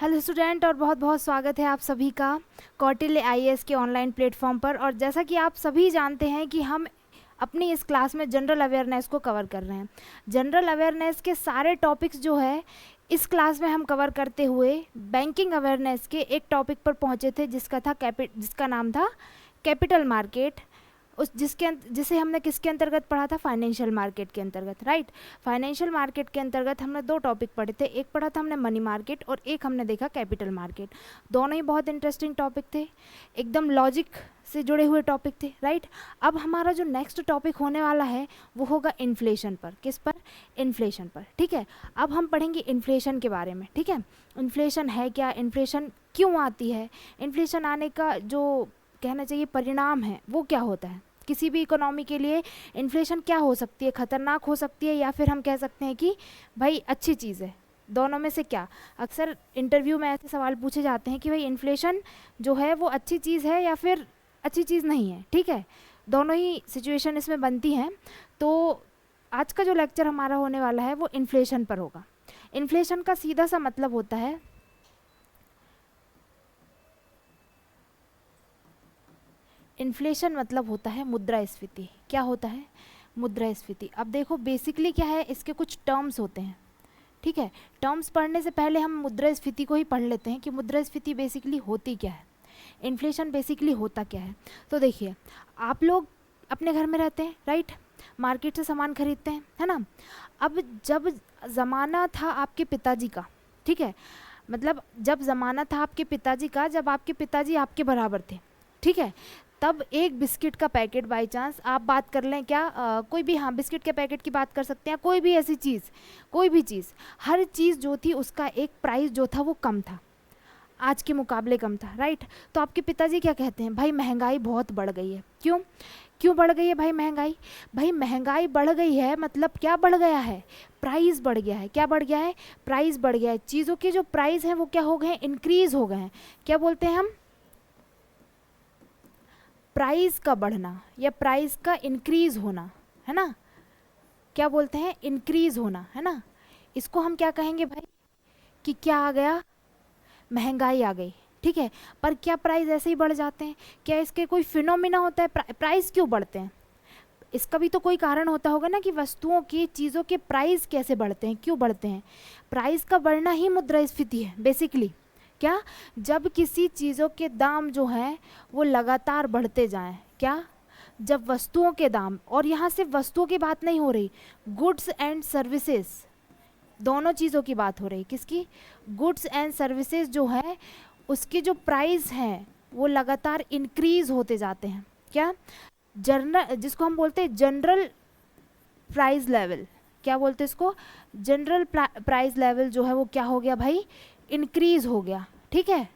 Hello student, और बहुत बहुत स्वागत है आप सभी का कौटिल्य आईएएस के ऑनलाइन प्लेटफॉर्म पर। और जैसा कि आप सभी जानते हैं कि हम अपनी इस क्लास में जनरल अवेयरनेस को कवर कर रहे हैं। जनरल अवेयरनेस के सारे टॉपिक्स जो है इस क्लास में हम कवर करते हुए बैंकिंग अवेयरनेस के एक टॉपिक पर पहुंचे थे जिसका नाम था कैपिटल मार्केट। जिसे हमने किसके अंतर्गत पढ़ा था? फाइनेंशियल मार्केट के अंतर्गत, राइट। फाइनेंशियल मार्केट के अंतर्गत हमने दो टॉपिक पढ़े थे, एक पढ़ा था हमने मनी मार्केट और एक हमने देखा कैपिटल मार्केट। दोनों ही बहुत इंटरेस्टिंग टॉपिक थे, एकदम लॉजिक से जुड़े हुए टॉपिक थे, राइट। अब हमारा जो नेक्स्ट टॉपिक होने वाला है वो होगा इन्फ्लेशन पर। किस पर? इन्फ्लेशन पर, ठीक है। अब हम पढ़ेंगे इन्फ्लेशन के बारे में, ठीक है। इन्फ्लेशन है क्या, इन्फ्लेशन क्यों आती है, इन्फ्लेशन आने का जो कहना चाहिए परिणाम है वो क्या होता है। किसी भी इकोनॉमी के लिए इन्फ्लेशन क्या हो सकती है? खतरनाक हो सकती है या फिर हम कह सकते हैं कि भाई अच्छी चीज़ है। दोनों में से क्या? अक्सर इंटरव्यू में ऐसे सवाल पूछे जाते हैं कि भाई इन्फ्लेशन जो है वो अच्छी चीज़ है या फिर अच्छी चीज़ नहीं है, ठीक है। दोनों ही सिचुएशन इसमें बनती हैं। तो आज का जो लेक्चर हमारा होने वाला है वो इन्फ्लेशन पर होगा। इन्फ्लेशन का सीधा सा मतलब होता है, इन्फ्लेशन मतलब होता है मुद्रास्फीति। क्या होता है? मुद्रास्फीति। अब देखो बेसिकली क्या है, इसके कुछ टर्म्स होते हैं, ठीक है। टर्म्स पढ़ने से पहले हम मुद्रास्फीति को ही पढ़ लेते हैं कि मुद्रास्फीति बेसिकली होती क्या है, इन्फ्लेशन बेसिकली होता क्या है। तो देखिए, आप लोग अपने घर में रहते हैं, राइट, मार्केट से सामान खरीदते हैं, है ना। अब जब ज़माना था आपके पिताजी का, ठीक है, मतलब जब ज़माना था आपके पिताजी का, जब आपके पिताजी आपके बराबर थे, ठीक है, तब एक बिस्किट का पैकेट, बाई चांस आप बात कर लें क्या, कोई भी, हाँ बिस्किट के पैकेट की बात कर सकते हैं, कोई भी ऐसी चीज़, कोई भी चीज़, हर चीज़ जो थी उसका एक प्राइस जो था वो कम था, आज के मुकाबले कम था, राइट। तो आपके पिताजी क्या कहते हैं? भाई महंगाई बहुत बढ़ गई है। क्यों क्यों बढ़ गई है भाई महंगाई? भाई महंगाई बढ़ गई है मतलब क्या बढ़ गया है? प्राइस बढ़ गया है। क्या बढ़ गया है? प्राइस बढ़ गया है। चीज़ों के जो प्राइस हैं वो क्या हो गए हैं? इंक्रीज हो गए हैं। क्या बोलते हैं हम? प्राइस का बढ़ना या प्राइस का इंक्रीज होना, है ना। क्या बोलते हैं? इंक्रीज होना, है ना। इसको हम क्या कहेंगे भाई? कि क्या आ गया? महंगाई आ गई, ठीक है। पर क्या प्राइस ऐसे ही बढ़ जाते हैं? क्या इसके कोई फिनोमिना होता है? प्राइस क्यों बढ़ते हैं? इसका भी तो कोई कारण होता होगा ना कि वस्तुओं की, चीज़ों के प्राइस कैसे बढ़ते हैं, क्यों बढ़ते हैं। प्राइस का बढ़ना ही मुद्रास्फीति है बेसिकली। क्या? जब किसी चीज़ों के दाम जो हैं वो लगातार बढ़ते जाएं। क्या? जब वस्तुओं के दाम, और यहाँ सिर्फ वस्तुओं की बात नहीं हो रही, गुड्स एंड सर्विसेज, दोनों चीज़ों की बात हो रही। किसकी? गुड्स एंड सर्विसेज जो है उसके जो प्राइस हैं वो लगातार इंक्रीज होते जाते हैं। क्या? जनरल, जिसको हम बोलते हैं जनरल प्राइस लेवल, क्या बोलते हैं इसको? जनरल प्राइस लेवल जो है वो क्या हो गया भाई? इंक्रीज हो गया, ठीक है।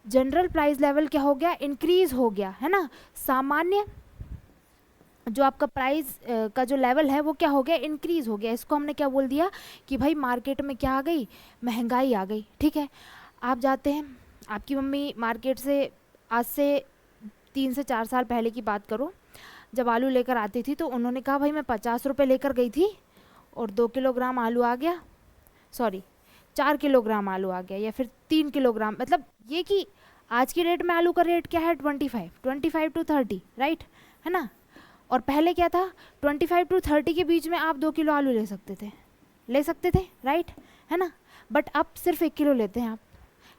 जनरल प्राइस लेवल क्या हो गया? इंक्रीज हो गया, है ना। सामान्य जो आपका प्राइस का जो लेवल है वो क्या हो गया? इंक्रीज हो गया। इसको हमने क्या बोल दिया कि भाई मार्केट में क्या आ गई? महंगाई आ गई, ठीक है। आप जाते हैं, आपकी मम्मी मार्केट से, आज से 3 से 4 साल पहले की बात करो, जब आलू लेकर आती थी तो उन्होंने कहा भाई मैं 50 रुपये लेकर गई थी और 2 किलोग्राम आलू आ गया, सॉरी 4 किलोग्राम आलू आ गया, या फिर 3 किलोग्राम, मतलब ये कि आज की डेट में आलू का रेट क्या है? 25 टू 30, राइट, है ना। और पहले क्या था? 25 टू 30 के बीच में आप 2 किलो आलू ले सकते थे, राइट, है ना। बट अब सिर्फ 1 किलो लेते हैं। आप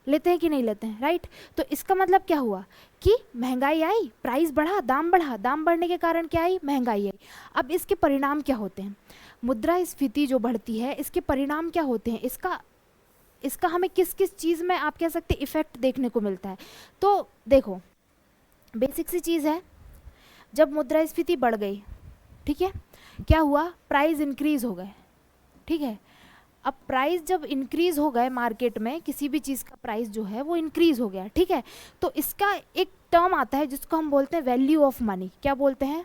लेते हैं कि नहीं लेते हैं, राइट। तो इसका मतलब क्या हुआ कि महंगाई आई, प्राइस बढ़ा, दाम बढ़ा, दाम बढ़ने के कारण क्या आई? महंगाई आई। अब इसके परिणाम क्या होते हैं? मुद्रास्फीति जो बढ़ती है इसके परिणाम क्या होते हैं? इसका हमें किस किस चीज़ में, आप कह सकते हैं, इफेक्ट देखने को मिलता है। तो देखो, बेसिक सी चीज़ है, जब मुद्रास्फीति बढ़ गई, ठीक है, क्या हुआ? प्राइस इंक्रीज हो गए, ठीक है। अब प्राइस जब इंक्रीज हो गए मार्केट में, किसी भी चीज़ का प्राइस जो है वो इंक्रीज हो गया, ठीक है। तो इसका एक टर्म आता है जिसको हम बोलते हैं वैल्यू ऑफ मनी। क्या बोलते हैं?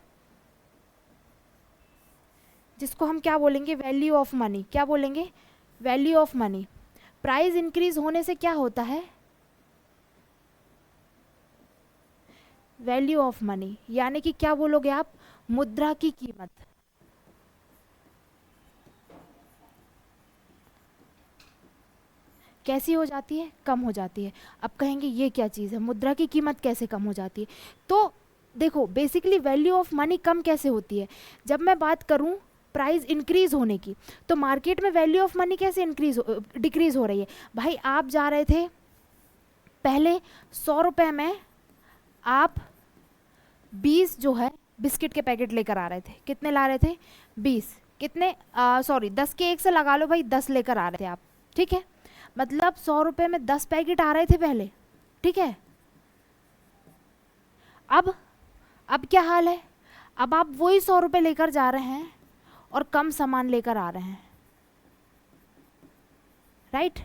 जिसको हम क्या बोलेंगे? Value of money. क्या बोलेंगे? Value of money. Price increase होने से क्या होता है? वैल्यू ऑफ मनी, यानी कि क्या बोलोगे आप? मुद्रा की कीमत। कैसी हो जाती है, कम हो जाती है। अब कहेंगे ये क्या चीज़ है, मुद्रा की कीमत कैसे कम हो जाती है? तो देखो बेसिकली वैल्यू ऑफ मनी कम कैसे होती है, जब मैं बात करूं प्राइस इंक्रीज होने की, तो मार्केट में वैल्यू ऑफ मनी कैसे डिक्रीज हो रही है। भाई आप जा रहे थे पहले 100 रुपये में, आप 20 जो है बिस्किट के पैकेट लेकर आ रहे थे, कितने ला रहे थे, 20, कितने सॉरी 10 के 1 से लगा लो भाई, 10 लेकर आ रहे थे आप, ठीक है, मतलब 100 रुपये में 10 पैकेट आ रहे थे पहले, ठीक है। अब क्या हाल है, अब आप वही 100 रुपये लेकर जा रहे हैं और कम सामान लेकर आ रहे हैं, राइट।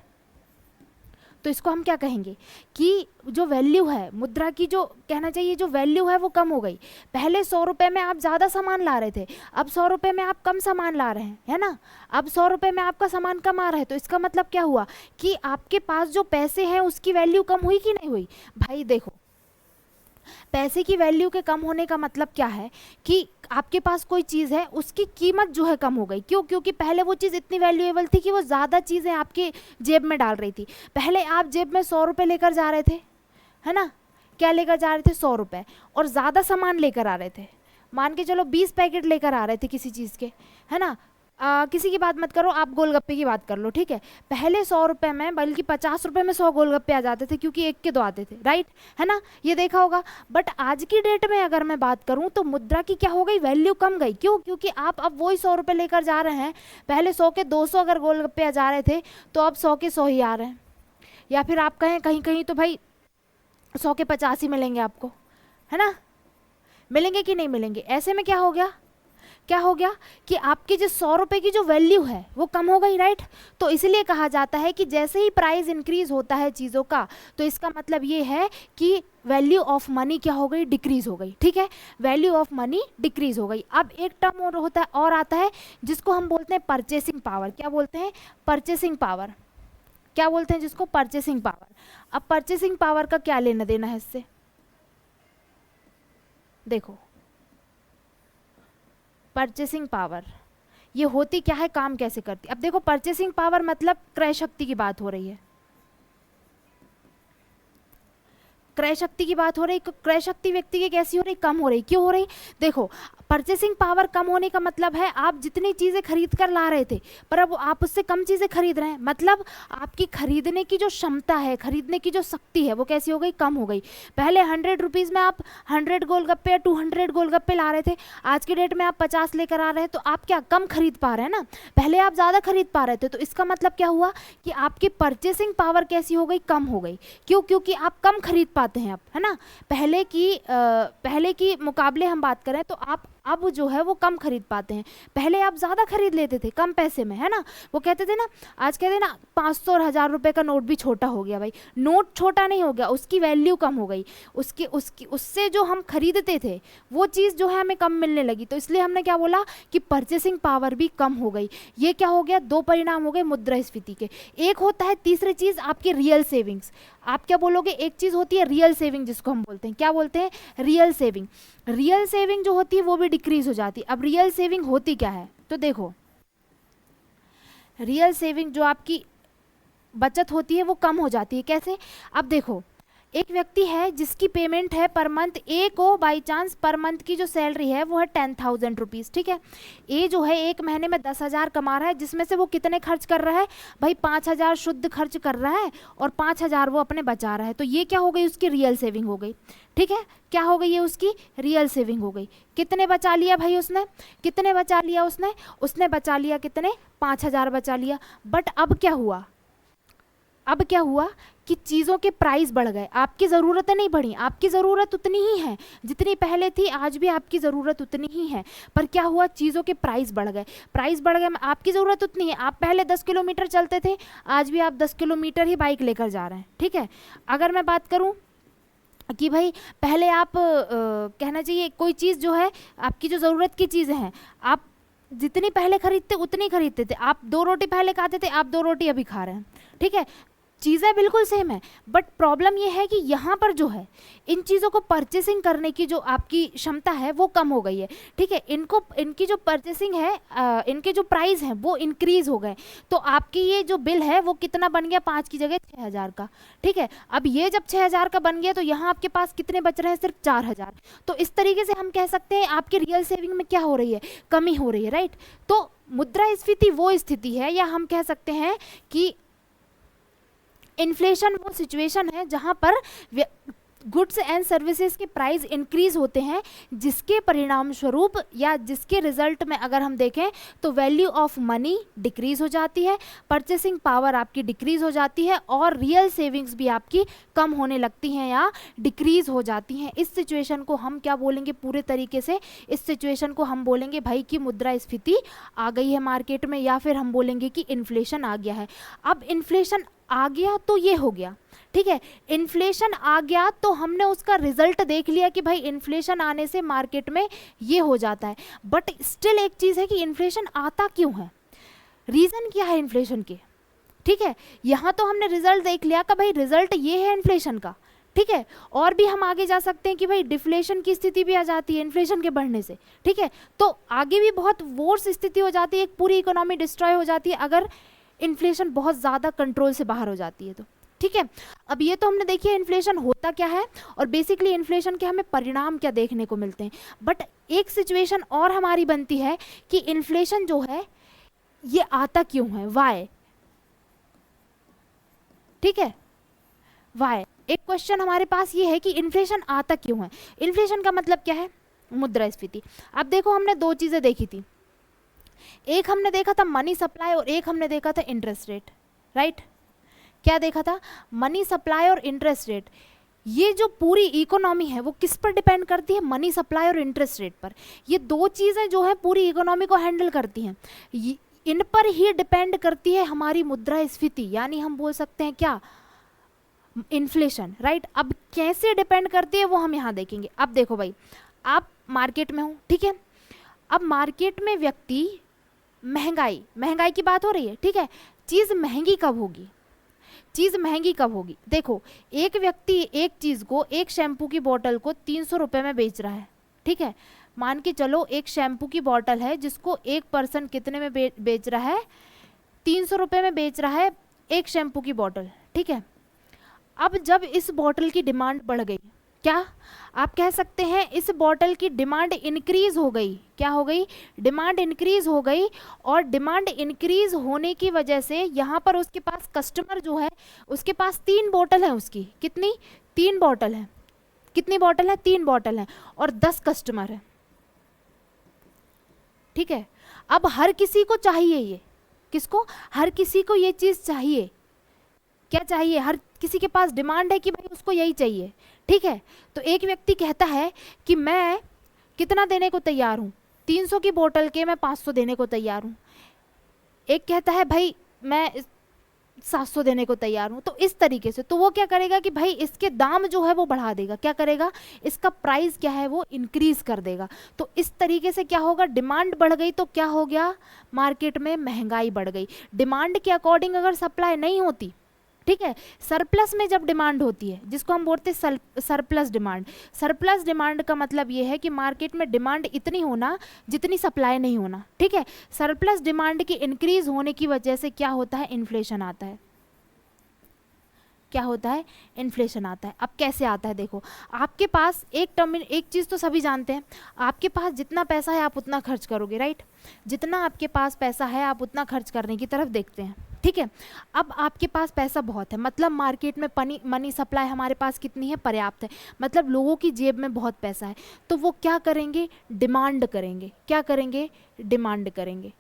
तो इसको हम क्या कहेंगे कि जो वैल्यू है मुद्रा की, जो कहना चाहिए जो वैल्यू है वो कम हो गई। पहले 100 रुपये में आप ज़्यादा सामान ला रहे थे, अब 100 रुपये में आप कम सामान ला रहे हैं, है ना। अब 100 रुपये में आपका सामान कम आ रहा है, तो इसका मतलब क्या हुआ कि आपके पास जो पैसे हैं उसकी वैल्यू कम हुई कि नहीं हुई। भाई देखो पैसे की वैल्यू के कम होने का मतलब क्या है कि आपके पास कोई चीज़ है उसकी कीमत जो है कम हो गई। क्यों? क्योंकि पहले वो चीज़ इतनी वैल्यूएबल थी कि वो ज़्यादा चीज़ें आपके जेब में डाल रही थी। पहले आप जेब में 100 रुपये लेकर जा रहे थे, है ना, क्या लेकर जा रहे थे, 100 रुपये, और ज़्यादा सामान लेकर आ रहे थे, मान के चलो 20 पैकेट लेकर आ रहे थे किसी चीज़ के, है ना। किसी की बात मत करो, आप गोलगप्पे की बात कर लो, ठीक है। पहले 100 रुपये में बल्कि 50 रुपये में 100 गोलगप्पे आ जाते थे, क्योंकि एक के दो आते थे, राइट, है ना, ये देखा होगा। बट आज की डेट में अगर मैं बात करूं तो मुद्रा की क्या हो गई, वैल्यू कम गई। क्यों? क्योंकि आप अब वही 100 रुपये लेकर जा रहे हैं, पहले 100 के 200 अगर गोलगप्पे आ जा रहे थे तो अब 100 के 100 ही आ रहे हैं, या फिर आप कहें कहीं कहीं तो भाई 100 के 50 ही मिलेंगे आपको, है ना, मिलेंगे कि नहीं मिलेंगे। ऐसे में क्या हो गया, क्या हो गया कि आपकी जो 100 रुपये की जो वैल्यू है वो कम हो गई, राइट। तो इसलिए कहा जाता है कि जैसे ही प्राइस इंक्रीज होता है चीज़ों का, तो इसका मतलब ये है कि वैल्यू ऑफ मनी क्या हो गई, डिक्रीज हो गई, ठीक है, वैल्यू ऑफ मनी डिक्रीज हो गई। अब एक टर्म और होता है, और आता है जिसको हम बोलते हैं परचेसिंग पावर। क्या बोलते हैं, परचेसिंग पावर, क्या बोलते हैं जिसको, परचेसिंग पावर। अब परचेसिंग पावर का क्या लेना देना है इससे, देखो परचेसिंग पावर ये होती क्या है, काम कैसे करती। अब देखो परचेसिंग पावर मतलब क्रय शक्ति की बात हो रही है, क्रय शक्ति की बात हो रही। क्रय शक्ति व्यक्ति की कैसी हो रही, कम हो रही। क्यों हो रही, देखो परचेसिंग पावर कम होने का मतलब है आप जितनी चीज़ें खरीद कर ला रहे थे पर अब आप उससे कम चीज़ें खरीद रहे हैं, मतलब आपकी खरीदने की जो क्षमता है, खरीदने की जो शक्ति है वो कैसी हो गई, कम हो गई। पहले 100 रुपीज़ में आप 100 गोलगप्पे या 200 गोलगप्पे ला रहे थे, आज की डेट में आप 50 लेकर आ रहे हैं, तो आप क्या कम खरीद पा रहे हैं ना, पहले आप ज़्यादा खरीद पा रहे थे। तो इसका मतलब क्या हुआ कि आपकी परचेसिंग पावर कैसी हो गई, कम हो गई। क्यों? क्योंकि आप कम खरीद पाते हैं अब, है ना। पहले की मुकाबले हम बात करें तो आप अब जो है वो कम खरीद पाते हैं। पहले आप ज़्यादा खरीद लेते थे कम पैसे में, है ना। वो कहते थे ना, आज कहते हैं ना 500 और 1000 रुपये का नोट भी छोटा हो गया। भाई नोट छोटा नहीं हो गया, उसकी वैल्यू कम हो गई, उससे जो हम खरीदते थे वो चीज़ जो है हमें कम मिलने लगी। तो इसलिए हमने क्या बोला कि परचेसिंग पावर भी कम हो गई। ये क्या हो गया, दो परिणाम हो गए मुद्रास्फीति के। एक होता है तीसरी चीज़ आपकी रियल सेविंग्स। आप क्या बोलोगे, एक चीज़ होती है रियल सेविंग जिसको हम बोलते हैं, क्या बोलते हैं, रियल सेविंग। रियल सेविंग जो होती है वो भी डिक्रीज हो जाती है। अब रियल सेविंग होती क्या है, तो देखो रियल सेविंग जो आपकी बचत होती है वो कम हो जाती है। कैसे, अब देखो एक व्यक्ति है जिसकी पेमेंट है पर मंथ, ए को बाई चांस पर मंथ की जो सैलरी है वो है 10,000 रुपीज़, ठीक है। ए जो है एक महीने में 10,000 कमा रहा है, जिसमें से वो कितने खर्च कर रहा है, भाई 5,000 शुद्ध खर्च कर रहा है और 5,000 वो अपने बचा रहा है। तो ये क्या हो गई, उसकी रियल सेविंग हो गई, ठीक है। क्या हो गई, ये उसकी रियल सेविंग हो गई। कितने बचा लिया भाई उसने, कितने बचा लिया उसने बचा लिया कितने, 5,000 बचा लिया। बट अब क्या हुआ, अब क्या हुआ कि चीज़ों के प्राइस बढ़ गए, आपकी ज़रूरतें नहीं बढ़ी, आपकी ज़रूरत उतनी ही है जितनी पहले थी, आज भी आपकी ज़रूरत उतनी ही है, पर क्या हुआ चीज़ों के प्राइस बढ़ गए। प्राइस बढ़ गए, आपकी ज़रूरत उतनी है, आप पहले 10 किलोमीटर चलते थे, आज भी आप 10 किलोमीटर ही बाइक लेकर जा रहे हैं, ठीक है। अगर मैं बात करूँ कि भाई पहले आप कहना चाहिए कोई चीज़ जो है आपकी जो ज़रूरत की चीज़ें हैं, आप जितनी पहले खरीदते उतनी खरीदते थे। आप 2 रोटी पहले खाते थे, आप 2 रोटी अभी खा रहे हैं, ठीक है। चीज़ें बिल्कुल सेम है, बट प्रॉब्लम ये है कि यहाँ पर जो है इन चीज़ों को परचेसिंग करने की जो आपकी क्षमता है वो कम हो गई है, ठीक है। इनको इनकी जो परचेसिंग है, इनके जो प्राइस हैं वो इंक्रीज हो गए, तो आपकी ये जो बिल है वो कितना बन गया, 5 की जगह 6,000 का, ठीक है। अब ये जब 6,000 का बन गया तो यहाँ आपके पास कितने बच रहे हैं, सिर्फ 4,000। तो इस तरीके से हम कह सकते हैं आपकी रियल सेविंग में क्या हो रही है, कमी हो रही है, राइट। तो मुद्रास्फीति वो स्थिति है, या हम कह सकते हैं कि इन्फ्लेशन वो सिचुएशन है जहां पर गुड्स एंड सर्विसेज के प्राइस इंक्रीज होते हैं, जिसके परिणाम स्वरूप या जिसके रिजल्ट में अगर हम देखें तो वैल्यू ऑफ मनी डिक्रीज हो जाती है, परचेसिंग पावर आपकी डिक्रीज हो जाती है, और रियल सेविंग्स भी आपकी कम होने लगती हैं या डिक्रीज हो जाती हैं। इस सिचुएशन को हम क्या बोलेंगे, पूरे तरीके से इस सिचुएशन को हम बोलेंगे भाई कि मुद्रास्फीति आ गई है मार्केट में, या फिर हम बोलेंगे कि इन्फ्लेशन आ गया है। अब इन्फ्लेशन आ गया तो ये हो गया, ठीक है। इन्फ्लेशन आ गया तो हमने उसका रिजल्ट देख लिया कि भाई इन्फ्लेशन आने से मार्केट में ये हो जाता है, बट स्टिल एक चीज़ है कि इन्फ्लेशन आता क्यों है, रीज़न क्या है इन्फ्लेशन के, ठीक है। यहाँ तो हमने रिजल्ट देख लिया कि भाई रिजल्ट ये है इन्फ्लेशन का, ठीक है। और भी हम आगे जा सकते हैं कि भाई डिफ्लेशन की स्थिति भी आ जाती है इन्फ्लेशन के बढ़ने से, ठीक है। तो आगे भी बहुत वर्स स्थिति हो जाती है, एक पूरी इकोनॉमी डिस्ट्रॉय हो जाती है अगर इन्फ्लेशन बहुत ज़्यादा कंट्रोल से बाहर हो जाती है तो, ठीक है। अब ये तो हमने देखिए इन्फ्लेशन होता क्या है और बेसिकली इन्फ्लेशन के हमें परिणाम क्या देखने को मिलते हैं, बट एक सिचुएशन और हमारी बनती है कि इन्फ्लेशन जो है ये आता क्यों है, वाई, ठीक है, वाई। एक क्वेश्चन हमारे पास ये है कि इन्फ्लेशन आता क्यों है। इन्फ्लेशन का मतलब क्या है, मुद्रास्फीति। अब देखो हमने दो चीज़ें देखी थी, एक हमने देखा था मनी सप्लाई और एक हमने देखा था इंटरेस्ट रेट, राइट। क्या देखा था, मनी सप्लाई और इंटरेस्ट रेट। ये जो पूरी इकोनॉमी है वो किस पर डिपेंड करती है, मनी सप्लाई और इंटरेस्ट रेट पर। ये दो चीज़ें जो है पूरी इकोनॉमी को हैंडल करती हैं, इन पर ही डिपेंड करती है हमारी मुद्रास्फीति, यानी हम बोल सकते हैं क्या, इन्फ्लेशन, राइट। अब कैसे डिपेंड करती है वो हम यहाँ देखेंगे। अब देखो भाई, आप मार्केट में हो, ठीक है। अब मार्केट में व्यक्ति महंगाई की बात हो रही है, ठीक है। चीज़ महंगी कब होगी, चीज़ महंगी कब होगी, देखो एक व्यक्ति एक चीज़ को, एक शैम्पू की बोतल को 300 रुपये में बेच रहा है, ठीक है। मान के चलो एक शैम्पू की बोतल है जिसको एक पर्सन कितने में बेच रहा है, 300 रुपये में बेच रहा है एक शैम्पू की बोतल, ठीक है। अब जब इस बोतल की डिमांड बढ़ गई, क्या आप कह सकते हैं इस बॉटल की डिमांड इंक्रीज हो गई, क्या हो गई, डिमांड इंक्रीज हो गई, और डिमांड इंक्रीज होने की वजह से यहाँ पर उसके पास कस्टमर जो है उसके पास 3 बॉटल है, उसकी कितनी, 3 बॉटल है, कितनी बॉटल है, 3 बॉटल है, और 10 कस्टमर है, ठीक है। अब हर किसी को चाहिए ये, किसको, हर किसी को ये चीज़ चाहिए, क्या चाहिए, हर किसी के पास डिमांड है कि भाई उसको यही चाहिए, ठीक है। तो एक व्यक्ति कहता है कि मैं कितना देने को तैयार हूँ, 300 की बोतल के मैं 500 देने को तैयार हूँ, एक कहता है भाई मैं 700 देने को तैयार हूँ। तो इस तरीके से तो वो क्या करेगा कि भाई इसके दाम जो है वो बढ़ा देगा, क्या करेगा, इसका प्राइस क्या है वो इंक्रीज कर देगा। तो इस तरीके से क्या होगा, डिमांड बढ़ गई तो क्या हो गया, मार्केट में महंगाई बढ़ गई। डिमांड के अकॉर्डिंग अगर सप्लाई नहीं होती, ठीक है, सरप्लस में जब डिमांड होती है, जिसको हम बोलते हैं सरप्लस डिमांड। सरप्लस डिमांड का मतलब ये है कि मार्केट में डिमांड इतनी होना जितनी सप्लाई नहीं होना, ठीक है। सरप्लस डिमांड के इंक्रीज होने की वजह से क्या होता है, इन्फ्लेशन आता है, क्या होता है, इन्फ्लेशन आता है। अब कैसे आता है, देखो आपके पास एक चीज़ तो सभी जानते हैं, आपके पास जितना पैसा है आप उतना खर्च करोगे, राइट। जितना आपके पास पैसा है आप उतना खर्च करने की तरफ देखते हैं, ठीक है। अब आपके पास पैसा बहुत है, मतलब मार्केट में मनी सप्लाई हमारे पास कितनी है, पर्याप्त है, मतलब लोगों की जेब में बहुत पैसा है, तो वो क्या करेंगे, डिमांड करेंगे, क्या करेंगे, डिमांड करेंगे,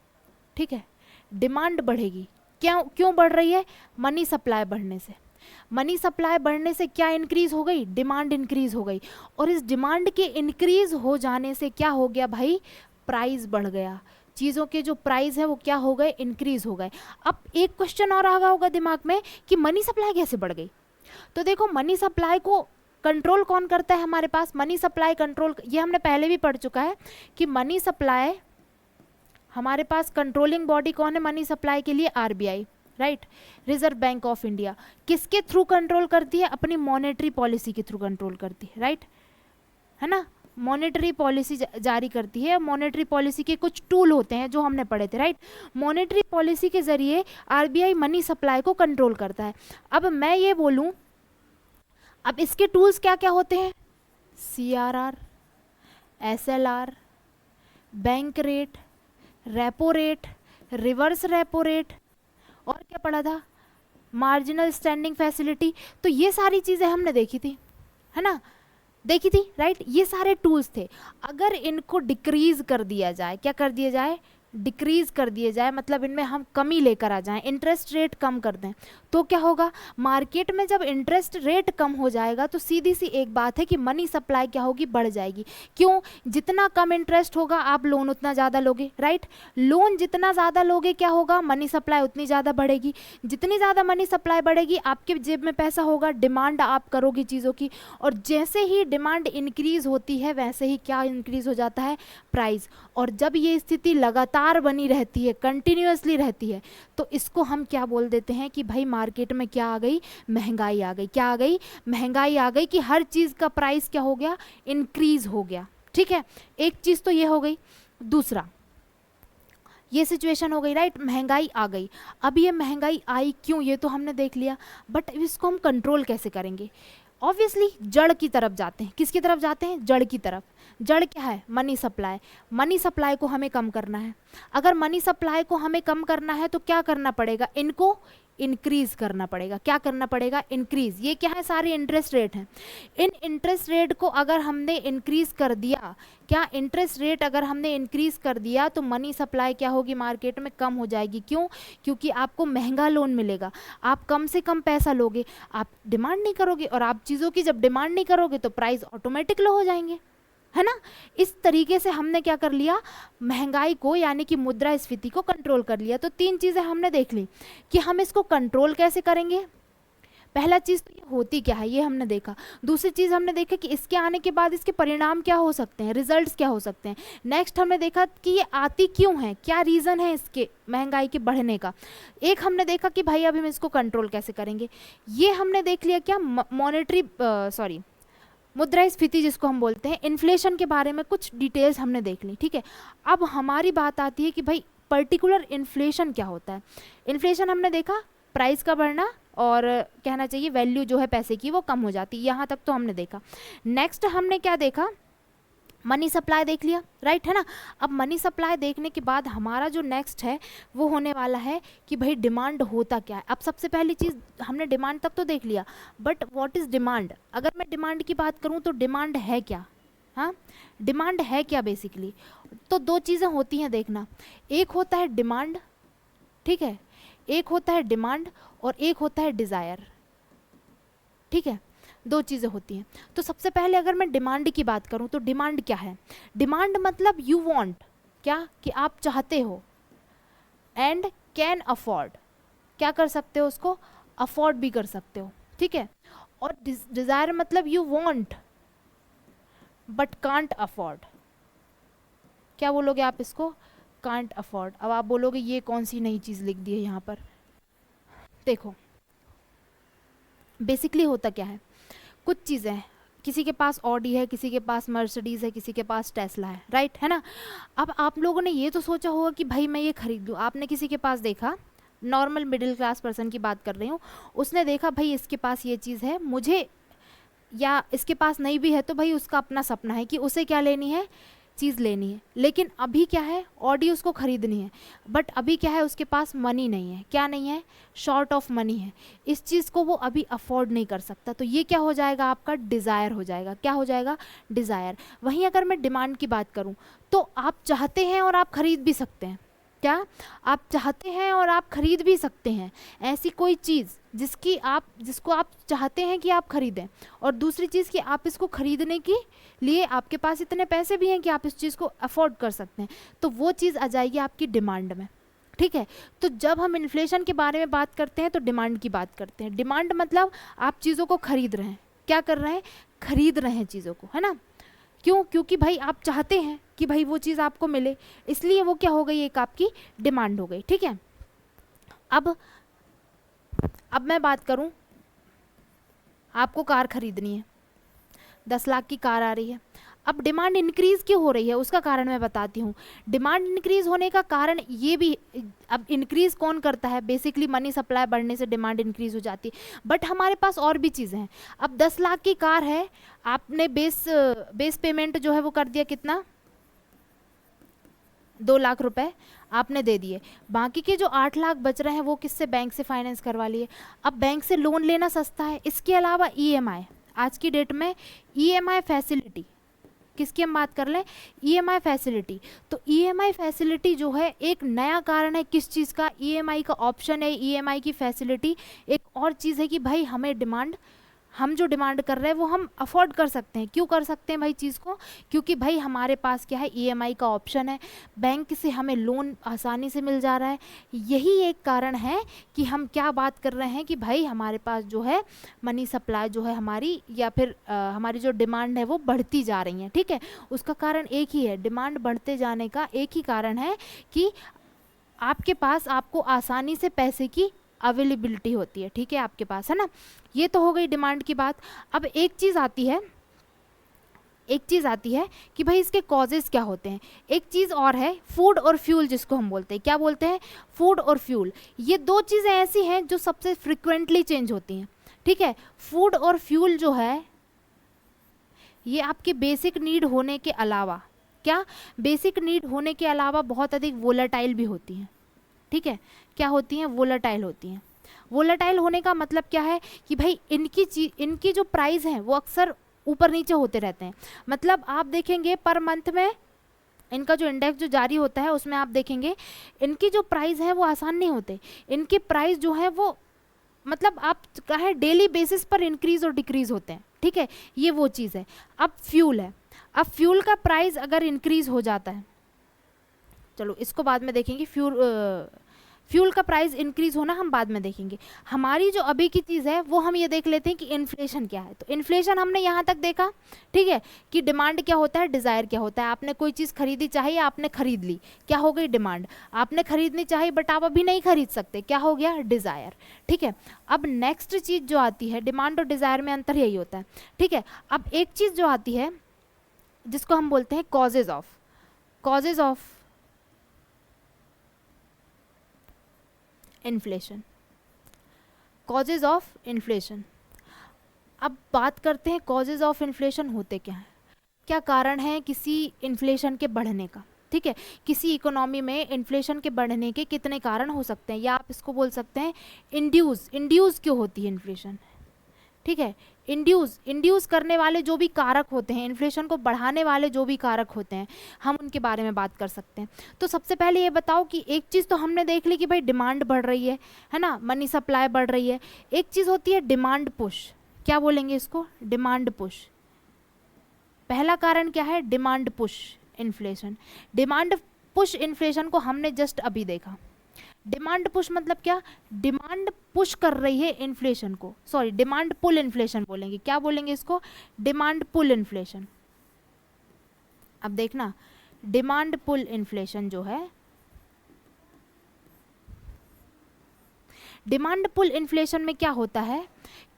ठीक है। डिमांड बढ़ेगी, क्यों बढ़ रही है, मनी सप्लाई बढ़ने से। मनी सप्लाई बढ़ने से क्या इंक्रीज हो गई, डिमांड इंक्रीज हो गई, और इस डिमांड के इंक्रीज हो जाने से क्या हो गया भाई, प्राइस बढ़ गया, चीज़ों के जो प्राइस है वो क्या हो गए, इंक्रीज हो गए। अब एक क्वेश्चन और आ गया होगा दिमाग में कि मनी सप्लाई कैसे बढ़ गई। तो देखो मनी सप्लाई को कंट्रोल कौन करता है हमारे पास, मनी सप्लाई कंट्रोल, ये हमने पहले भी पढ़ चुका है कि मनी सप्लाई हमारे पास कंट्रोलिंग बॉडी कौन है मनी सप्लाई के लिए, RBI, right. Reserve bank of India किसके थ्रू कंट्रोल करती है? अपनी मॉनेटरी पॉलिसी के थ्रू कंट्रोल करती है, राइट, है ना। मॉनेटरी पॉलिसी जारी करती है। मॉनेटरी पॉलिसी के कुछ टूल होते हैं जो हमने पढ़े थे, राइट। मॉनेटरी पॉलिसी के जरिए आरबीआई मनी सप्लाई को कंट्रोल करता है। अब मैं ये बोलूं, अब इसके टूल्स क्या क्या होते हैं? CRR, SLR, bank rate, repo rate, reverse repo rate, और क्या पढ़ा था? Marginal standing facility. तो ये सारी चीज़ें हमने देखी थी, है ना, देखी थी, राइट। ये सारे टूल्स थे। अगर इनको डिक्रीज कर दिया जाए, क्या कर दिया जाए? डिक्रीज कर दिए जाए, मतलब इनमें हम कमी लेकर आ जाएं, इंटरेस्ट रेट कम कर दें, तो क्या होगा? मार्केट में जब इंटरेस्ट रेट कम हो जाएगा तो सीधी सी एक बात है कि मनी सप्लाई क्या होगी? बढ़ जाएगी। क्यों? जितना कम इंटरेस्ट होगा आप लोन उतना ज़्यादा लोगे, राइट। लोन जितना ज़्यादा लोगे क्या होगा? मनी सप्लाई उतनी ज़्यादा बढ़ेगी। जितनी ज़्यादा मनी सप्लाई बढ़ेगी आपके जेब में पैसा होगा, डिमांड आप करोगे चीज़ों की, और जैसे ही डिमांड इंक्रीज होती है वैसे ही क्या इंक्रीज हो जाता है? प्राइस। और जब ये स्थिति लगातार बनी रहती है, कंटिन्यूअसली रहती है, तो इसको हम क्या बोल देते हैं कि भाई मार्केट में क्या आ गई? महंगाई आ गई। क्या आ गई? महंगाई आ गई, कि हर चीज़ का प्राइस क्या हो गया? इंक्रीज हो गया, ठीक है। एक चीज़ तो ये हो गई। दूसरा, ये सिचुएशन हो गई, राइट, महंगाई आ गई। अब ये महंगाई आई क्यों, ये तो हमने देख लिया, बट इसको हम कंट्रोल कैसे करेंगे? ऑब्वियसली जड़ की तरफ जाते हैं। किसकी तरफ जाते हैं? जड़ की तरफ। जड़ क्या है? Money supply. मनी सप्लाई को हमें कम करना है। अगर मनी सप्लाई को हमें कम करना है तो क्या करना पड़ेगा? इनको इंक्रीज करना पड़ेगा। क्या करना पड़ेगा? इंक्रीज। ये क्या है? सारे इंटरेस्ट रेट हैं। इन इंटरेस्ट रेट को अगर हमने इंक्रीज कर दिया, क्या इंटरेस्ट रेट अगर हमने इंक्रीज कर दिया तो मनी सप्लाई क्या होगी? मार्केट में कम हो जाएगी। क्यों? क्योंकि आपको महंगा लोन मिलेगा, आप कम से कम पैसा लोगे, आप डिमांड नहीं करोगे, और आप चीज़ों की जब डिमांड नहीं करोगे तो प्राइस ऑटोमेटिक लो हो जाएंगे, है ना। इस तरीके से हमने क्या कर लिया? महंगाई को, यानी कि मुद्रास्फीति को कंट्रोल कर लिया। तो तीन चीज़ें हमने देख ली कि हम इसको कंट्रोल कैसे करेंगे। पहला चीज़ तो ये होती क्या है, ये हमने देखा। दूसरी चीज़ हमने देखा कि इसके आने के बाद इसके परिणाम क्या हो सकते हैं, रिजल्ट्स क्या हो सकते हैं। नेक्स्ट हमने देखा कि ये आती क्यों है, क्या रीज़न है इसके महंगाई के बढ़ने का। एक हमने देखा कि भाई अब हम इसको कंट्रोल कैसे करेंगे। ये हमने देख लिया क्या? मुद्रास्फीति जिसको हम बोलते हैं, इन्फ्लेशन के बारे में कुछ डिटेल्स हमने देख ली, ठीक है। अब हमारी बात आती है कि भाई पर्टिकुलर इन्फ्लेशन क्या होता है। इन्फ्लेशन हमने देखा, प्राइस का बढ़ना, और कहना चाहिए वैल्यू जो है पैसे की वो कम हो जाती है। यहाँ तक तो हमने देखा। नेक्स्ट हमने क्या देखा? मनी सप्लाई देख लिया, राइट, है ना। अब मनी सप्लाई देखने के बाद हमारा जो नेक्स्ट है वो होने वाला है कि भाई डिमांड होता क्या है। अब सबसे पहली चीज़, हमने डिमांड तक तो देख लिया, बट व्हाट इज़ डिमांड। अगर मैं डिमांड की बात करूँ तो डिमांड है क्या? हाँ, डिमांड है क्या बेसिकली? तो दो चीज़ें होती हैं देखना, एक होता है डिमांड, ठीक है, एक होता है डिमांड और एक होता है डिज़ायर, ठीक है। दो चीज़ें होती हैं। तो सबसे पहले अगर मैं डिमांड की बात करूं तो डिमांड क्या है? डिमांड मतलब यू वांट, क्या? कि आप चाहते हो, एंड कैन अफोर्ड, क्या कर सकते हो? उसको अफोर्ड भी कर सकते हो, ठीक है। और डिज़ायर मतलब you want but can't afford, क्या बोलोगे आप इसको? Can't afford. अब आप बोलोगे ये कौन सी नई चीज़ लिख दी है यहाँ पर। देखो बेसिकली होता क्या है, कुछ चीज़ें हैं, किसी के पास ऑडी है, किसी के पास मर्सिडीज़ है, किसी के पास टेस्ला है, राइट, है ना। अब आप लोगों ने ये तो सोचा होगा कि भाई मैं ये खरीद लूँ। आपने किसी के पास देखा, नॉर्मल मिडिल क्लास पर्सन की बात कर रही हूँ, उसने देखा भाई इसके पास ये चीज़ है, मुझे, या इसके पास नहीं भी है तो भाई उसका अपना सपना है कि उसे क्या लेनी है? चीज़ लेनी है। लेकिन अभी क्या है? ऑडी उसको खरीदनी है, बट अभी क्या है? उसके पास मनी नहीं है। क्या नहीं है? शॉर्ट ऑफ मनी है। इस चीज़ को वो अभी अफोर्ड नहीं कर सकता, तो ये क्या हो जाएगा? आपका डिज़ायर हो जाएगा। क्या हो जाएगा? डिज़ायर। वहीं अगर मैं डिमांड की बात करूँ तो आप चाहते हैं और आप खरीद भी सकते हैं। क्या? आप चाहते हैं और आप खरीद भी सकते हैं। ऐसी कोई चीज़ जिसको आप चाहते हैं कि आप खरीदें, और दूसरी चीज़ कि आप इसको खरीदने के लिए आपके पास इतने पैसे भी हैं कि आप इस चीज़ को अफोर्ड कर सकते हैं, तो वो चीज़ आ जाएगी आपकी डिमांड में, ठीक है। तो जब हम इन्फ्लेशन के बारे में बात करते हैं तो डिमांड की बात करते हैं। डिमांड मतलब आप चीज़ों को खरीद रहे हैं। क्या कर रहे हैं? खरीद रहे हैं चीज़ों को, है ना। क्यों? क्योंकि भाई आप चाहते हैं कि भाई वो चीज़ आपको मिले, इसलिए वो क्या हो गई? एक आपकी डिमांड हो गई, ठीक है। अब अब मैं बात करूं, आपको कार खरीदनी है, 10 लाख की कार आ रही है। अब डिमांड इंक्रीज क्यों हो रही है उसका कारण मैं बताती हूँ। डिमांड इंक्रीज होने का कारण ये भी, अब इंक्रीज कौन करता है, बेसिकली मनी सप्लाई बढ़ने से डिमांड इंक्रीज हो जाती है, बट हमारे पास और भी चीज़ें हैं। अब 10 लाख की कार है, आपने बेस पेमेंट जो है वो कर दिया, कितना, 2 लाख रुपए आपने दे दिए। बाकी के जो 8 लाख बच रहे हैं वो किससे, बैंक से फाइनेंस करवा लिए। अब बैंक से लोन लेना सस्ता है। इसके अलावा ईएमआई, आज की डेट में ईएमआई फैसिलिटी, किसकी हम बात कर लें, ईएमआई फैसिलिटी। तो ईएमआई फैसिलिटी जो है एक नया कारण है, किस चीज़ का, ईएमआई का ऑप्शन है, ईएमआई की फैसिलिटी। एक और चीज़ है कि भाई हमें डिमांड, हम जो डिमांड कर रहे हैं वो हम अफोर्ड कर सकते हैं। क्यों कर सकते हैं भाई चीज़ को, क्योंकि भाई हमारे पास क्या है, ईएमआई का ऑप्शन है, बैंक से हमें लोन आसानी से मिल जा रहा है। यही एक कारण है कि हम क्या बात कर रहे हैं कि भाई हमारे पास जो है मनी सप्लाई जो है हमारी, या फिर हमारी जो डिमांड है वो बढ़ती जा रही है। ठीक है, उसका कारण एक ही है, डिमांड बढ़ते जाने का एक ही कारण है कि आपके पास, आपको आसानी से पैसे की अवेलेबिलिटी होती है। ठीक है, आपके पास है ना। ये तो हो गई डिमांड की बात। अब एक चीज़ आती है कि भाई इसके कॉजेज़ क्या होते हैं। एक चीज़ और है, फूड और फ्यूल, जिसको हम बोलते हैं, क्या बोलते हैं, फूड और फ्यूल। ये दो चीज़ें ऐसी हैं जो सबसे फ्रिक्वेंटली चेंज होती हैं। ठीक है, फूड और फ्यूल जो है ये आपके बेसिक नीड होने के अलावा, क्या, बेसिक नीड होने के अलावा बहुत अधिक वोलेटाइल भी होती हैं। ठीक है, क्या होती हैं, वोलेटाइल होती हैं। वोलेटाइल होने का मतलब क्या है कि भाई इनकी जो प्राइस है वो अक्सर ऊपर नीचे होते रहते हैं। मतलब आप देखेंगे पर मंथ में इनका जो इंडेक्स जो जारी होता है उसमें आप देखेंगे इनकी जो प्राइस है वो आसान नहीं होते। इनके प्राइस जो है वो, मतलब आप कहें डेली बेसिस पर इंक्रीज और डिक्रीज होते हैं। ठीक है, ये वो चीज़ है। अब फ्यूल है, अब फ्यूल का प्राइस अगर इंक्रीज हो जाता है, चलो इसको बाद में देखेंगे, फ्यूल का प्राइस इंक्रीज होना हम बाद में देखेंगे। हमारी जो अभी की चीज़ है वो हम ये देख लेते हैं कि इन्फ्लेशन क्या है। तो इन्फ्लेशन हमने यहाँ तक देखा, ठीक है, कि डिमांड क्या होता है, डिज़ायर क्या होता है। आपने कोई चीज़ खरीदी चाहिए, आपने खरीद ली, क्या हो गई, डिमांड। आपने खरीदनी चाहिए बट आप अभी नहीं खरीद सकते, क्या हो गया, डिज़ायर। ठीक है, अब नेक्स्ट चीज़ जो आती है, डिमांड और डिज़ायर में अंतर यही होता है। ठीक है, अब एक चीज़ जो आती है जिसको हम बोलते हैं causes of inflation, causes of inflation. अब बात करते हैं कॉजेज ऑफ इन्फ्लेशन होते क्या हैं, क्या कारण है किसी इन्फ्लेशन के बढ़ने का। ठीक है, किसी इकोनॉमी में इन्फ्लेशन के बढ़ने के कितने कारण हो सकते हैं, या आप इसको बोल सकते हैं इंड्यूस क्यों होती है इन्फ्लेशन। ठीक है, इंड्यूस करने वाले जो भी कारक होते हैं, इन्फ्लेशन को बढ़ाने वाले जो भी कारक होते हैं, हम उनके बारे में बात कर सकते हैं। तो सबसे पहले ये बताओ कि एक चीज़ तो हमने देख ली कि भाई डिमांड बढ़ रही है ना, मनी सप्लाई बढ़ रही है। एक चीज़ होती है डिमांड पुश, क्या बोलेंगे इसको, डिमांड पुश। पहला कारण क्या है, demand push inflation. Demand push inflation को हमने जस्ट अभी देखा। डिमांड पुश मतलब क्या, डिमांड पुश कर रही है इन्फ्लेशन को, सॉरी डिमांड पुल इन्फ्लेशन बोलेंगे, क्या बोलेंगे इसको, डिमांड पुल इन्फ्लेशन। अब देखना, डिमांड पुल इन्फ्लेशन जो है, डिमांड पुल इन्फ्लेशन में क्या होता है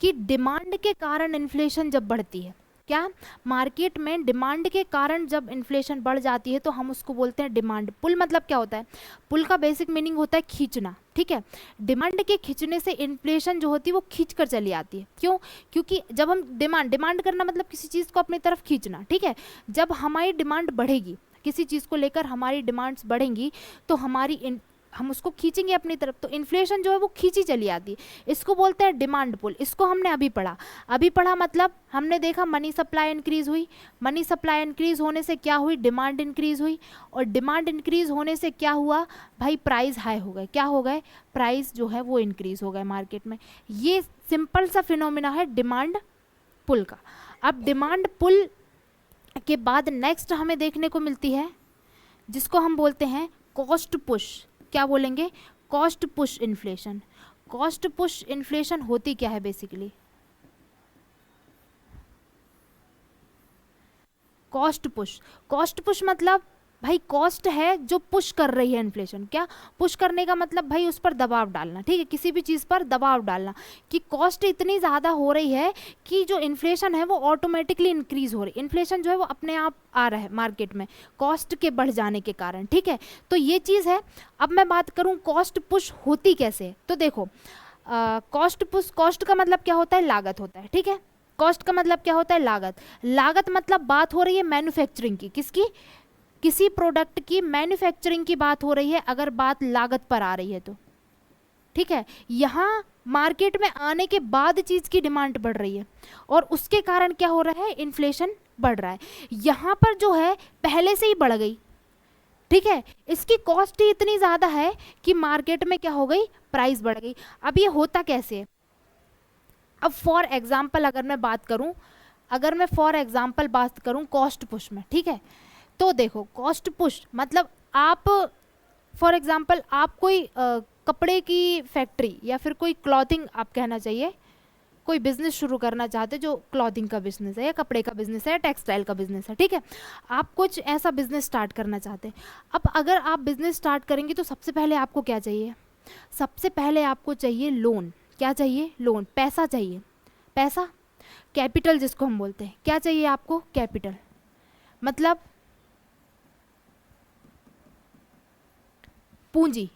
कि डिमांड के कारण इन्फ्लेशन जब बढ़ती है, क्या, मार्केट में डिमांड के कारण जब इन्फ्लेशन बढ़ जाती है तो हम उसको बोलते हैं डिमांड पुल। मतलब क्या होता है, पुल का बेसिक मीनिंग होता है खींचना। ठीक है, डिमांड के खींचने से इन्फ्लेशन जो होती है वो खींच कर चली आती है। क्यों, क्योंकि जब हम डिमांड करना मतलब किसी चीज़ को अपनी तरफ खींचना। ठीक है, जब हमारी डिमांड बढ़ेगी, किसी चीज़ को लेकर हमारी डिमांड्स बढ़ेंगी तो हम उसको खींचेंगे अपनी तरफ, तो इन्फ्लेशन जो है वो खींची चली आती है। इसको बोलते हैं डिमांड पुल। इसको हमने अभी पढ़ा मतलब हमने देखा मनी सप्लाई इंक्रीज हुई, मनी सप्लाई इंक्रीज होने से क्या हुई, डिमांड इंक्रीज हुई, और डिमांड इंक्रीज होने से क्या हुआ भाई, प्राइस हाई हो गए, क्या हो गए, प्राइस जो है वो इंक्रीज हो गए मार्केट में। ये सिंपल सा फिनोमिना है डिमांड पुल का। अब डिमांड पुल के बाद नेक्स्ट हमें देखने को मिलती है जिसको हम बोलते हैं कॉस्ट पुश। क्या बोलेंगे, cost push inflation. Cost push inflation होती क्या है बेसिकली, कॉस्ट पुश मतलब भाई कॉस्ट है जो पुश कर रही है इन्फ्लेशन। क्या पुश करने का मतलब भाई उस पर दबाव डालना, ठीक है, किसी भी चीज़ पर दबाव डालना कि कॉस्ट इतनी ज़्यादा हो रही है कि जो इन्फ्लेशन है वो ऑटोमेटिकली इंक्रीज हो रही है। इन्फ्लेशन जो है वो अपने आप आ रहा है मार्केट में कॉस्ट के बढ़ जाने के कारण, ठीक है। तो ये चीज़ है। अब मैं बात करूँ कॉस्ट पुश होती कैसे है, तो देखो कॉस्ट पुश, कॉस्ट का मतलब क्या होता है, लागत होता है, ठीक है। कॉस्ट का मतलब क्या होता है, लागत। लागत मतलब बात हो रही है मैन्युफैक्चरिंग की, किसकी, किसी प्रोडक्ट की मैन्युफैक्चरिंग की बात हो रही है अगर बात लागत पर आ रही है तो, ठीक है। यहाँ मार्केट में आने के बाद चीज़ की डिमांड बढ़ रही है और उसके कारण क्या हो रहा है, इन्फ्लेशन बढ़ रहा है। यहाँ पर जो है पहले से ही बढ़ गई, ठीक है, इसकी कॉस्ट ही इतनी ज़्यादा है कि मार्केट में क्या हो गई, प्राइस बढ़ गई। अब ये होता कैसे है, अब फॉर एग्जाम्पल अगर मैं बात करूं, अगर मैं फॉर एग्जाम्पल बात करूं कॉस्ट पुश में, ठीक है, तो देखो कॉस्ट पुश मतलब आप फॉर एग्जाम्पल आप कोई कपड़े की फैक्ट्री या फिर कोई क्लॉथिंग आप कहना चाहिए, कोई बिजनेस शुरू करना चाहते हैं जो क्लॉथिंग का बिजनेस है या कपड़े का बिजनेस है या टेक्सटाइल का बिजनेस है, ठीक है। आप कुछ ऐसा बिजनेस स्टार्ट करना चाहते हैं। अब अगर आप बिजनेस स्टार्ट करेंगे तो सबसे पहले आपको क्या चाहिए, सबसे पहले आपको चाहिए लोन। क्या चाहिए, लोन, पैसा चाहिए, पैसा, कैपिटल जिसको हम बोलते हैं। क्या चाहिए आपको, कैपिटल, मतलब पूंजी,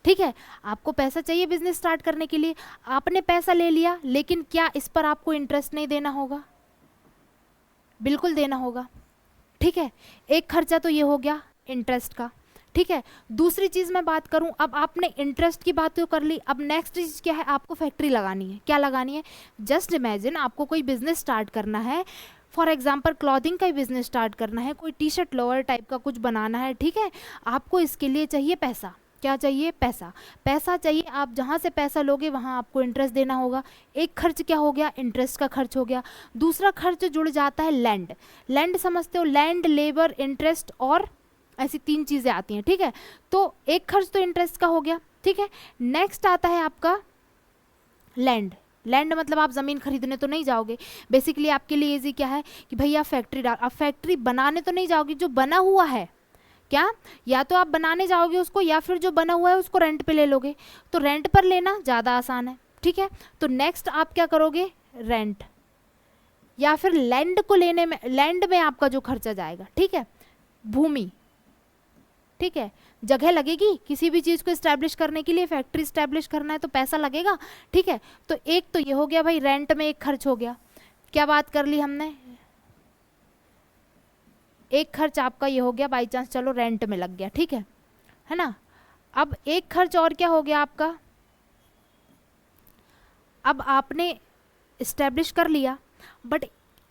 ठीक है। आपको पैसा चाहिए बिजनेस स्टार्ट करने के लिए। आपने पैसा ले लिया, लेकिन क्या इस पर आपको इंटरेस्ट नहीं देना होगा, बिल्कुल देना होगा, ठीक है। एक खर्चा तो ये हो गया इंटरेस्ट का, ठीक है। दूसरी चीज मैं बात करूं, अब आपने इंटरेस्ट की बात तो कर ली, अब नेक्स्ट चीज क्या है, आपको फैक्ट्री लगानी है। क्या लगानी है, जस्ट इमेजिन आपको कोई बिजनेस स्टार्ट करना है, फॉर एग्जाम्पल क्लॉथिंग का ही बिजनेस स्टार्ट करना है, कोई टी शर्ट लोअर टाइप का कुछ बनाना है, ठीक है। आपको इसके लिए चाहिए पैसा। क्या चाहिए, पैसा, पैसा चाहिए। आप जहाँ से पैसा लोगे वहाँ आपको इंटरेस्ट देना होगा। एक खर्च क्या हो गया, इंटरेस्ट का खर्च हो गया। दूसरा खर्च जुड़ जाता है लैंड, लैंड समझते हो, लैंड, लेबर, इंटरेस्ट और ऐसी 3 चीज़ें आती हैं, ठीक है। तो एक खर्च तो इंटरेस्ट का हो गया, ठीक है। नेक्स्ट आता है आपका लैंड। लैंड मतलब आप ज़मीन खरीदने तो नहीं जाओगे, बेसिकली आपके लिए इजी क्या है कि भैया फैक्ट्री डाल, आप फैक्ट्री बनाने तो नहीं जाओगे, जो बना हुआ है, क्या, या तो आप बनाने जाओगे उसको या फिर जो बना हुआ है उसको रेंट पे ले लोगे। तो रेंट पर लेना ज़्यादा आसान है, ठीक है। तो नेक्स्ट आप क्या करोगे, रेंट, या फिर लैंड को लेने में, लैंड में आपका जो खर्चा जाएगा, ठीक है, भूमि, ठीक है, जगह लगेगी किसी भी चीज़ को इस्टेब्लिश करने के लिए, फैक्ट्री इस्टेब्लिश करना है तो पैसा लगेगा, ठीक है। तो एक तो ये हो गया भाई, रेंट में एक खर्च हो गया। क्या बात कर ली हमने, एक खर्च आपका ये हो गया, बाई चांस चलो रेंट में लग गया, ठीक है ना। अब एक खर्च और क्या हो गया आपका, अब आपने इस्टेब्लिश कर लिया, बट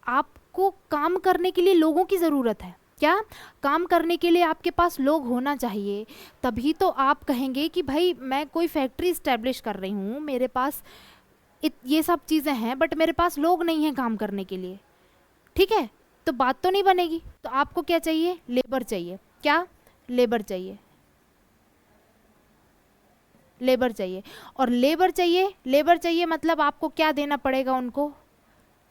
आपको काम करने के लिए लोगों की ज़रूरत है। क्या, काम करने के लिए आपके पास लोग होना चाहिए, तभी तो आप कहेंगे कि भाई मैं कोई फैक्ट्री इस्टेब्लिश कर रही हूँ, मेरे पास ये सब चीज़ें हैं बट मेरे पास लोग नहीं हैं काम करने के लिए, ठीक है। तो बात तो नहीं बनेगी। तो आपको क्या चाहिए, लेबर चाहिए। क्या, लेबर चाहिए, लेबर चाहिए। और लेबर चाहिए, लेबर चाहिए मतलब आपको क्या देना पड़ेगा उनको,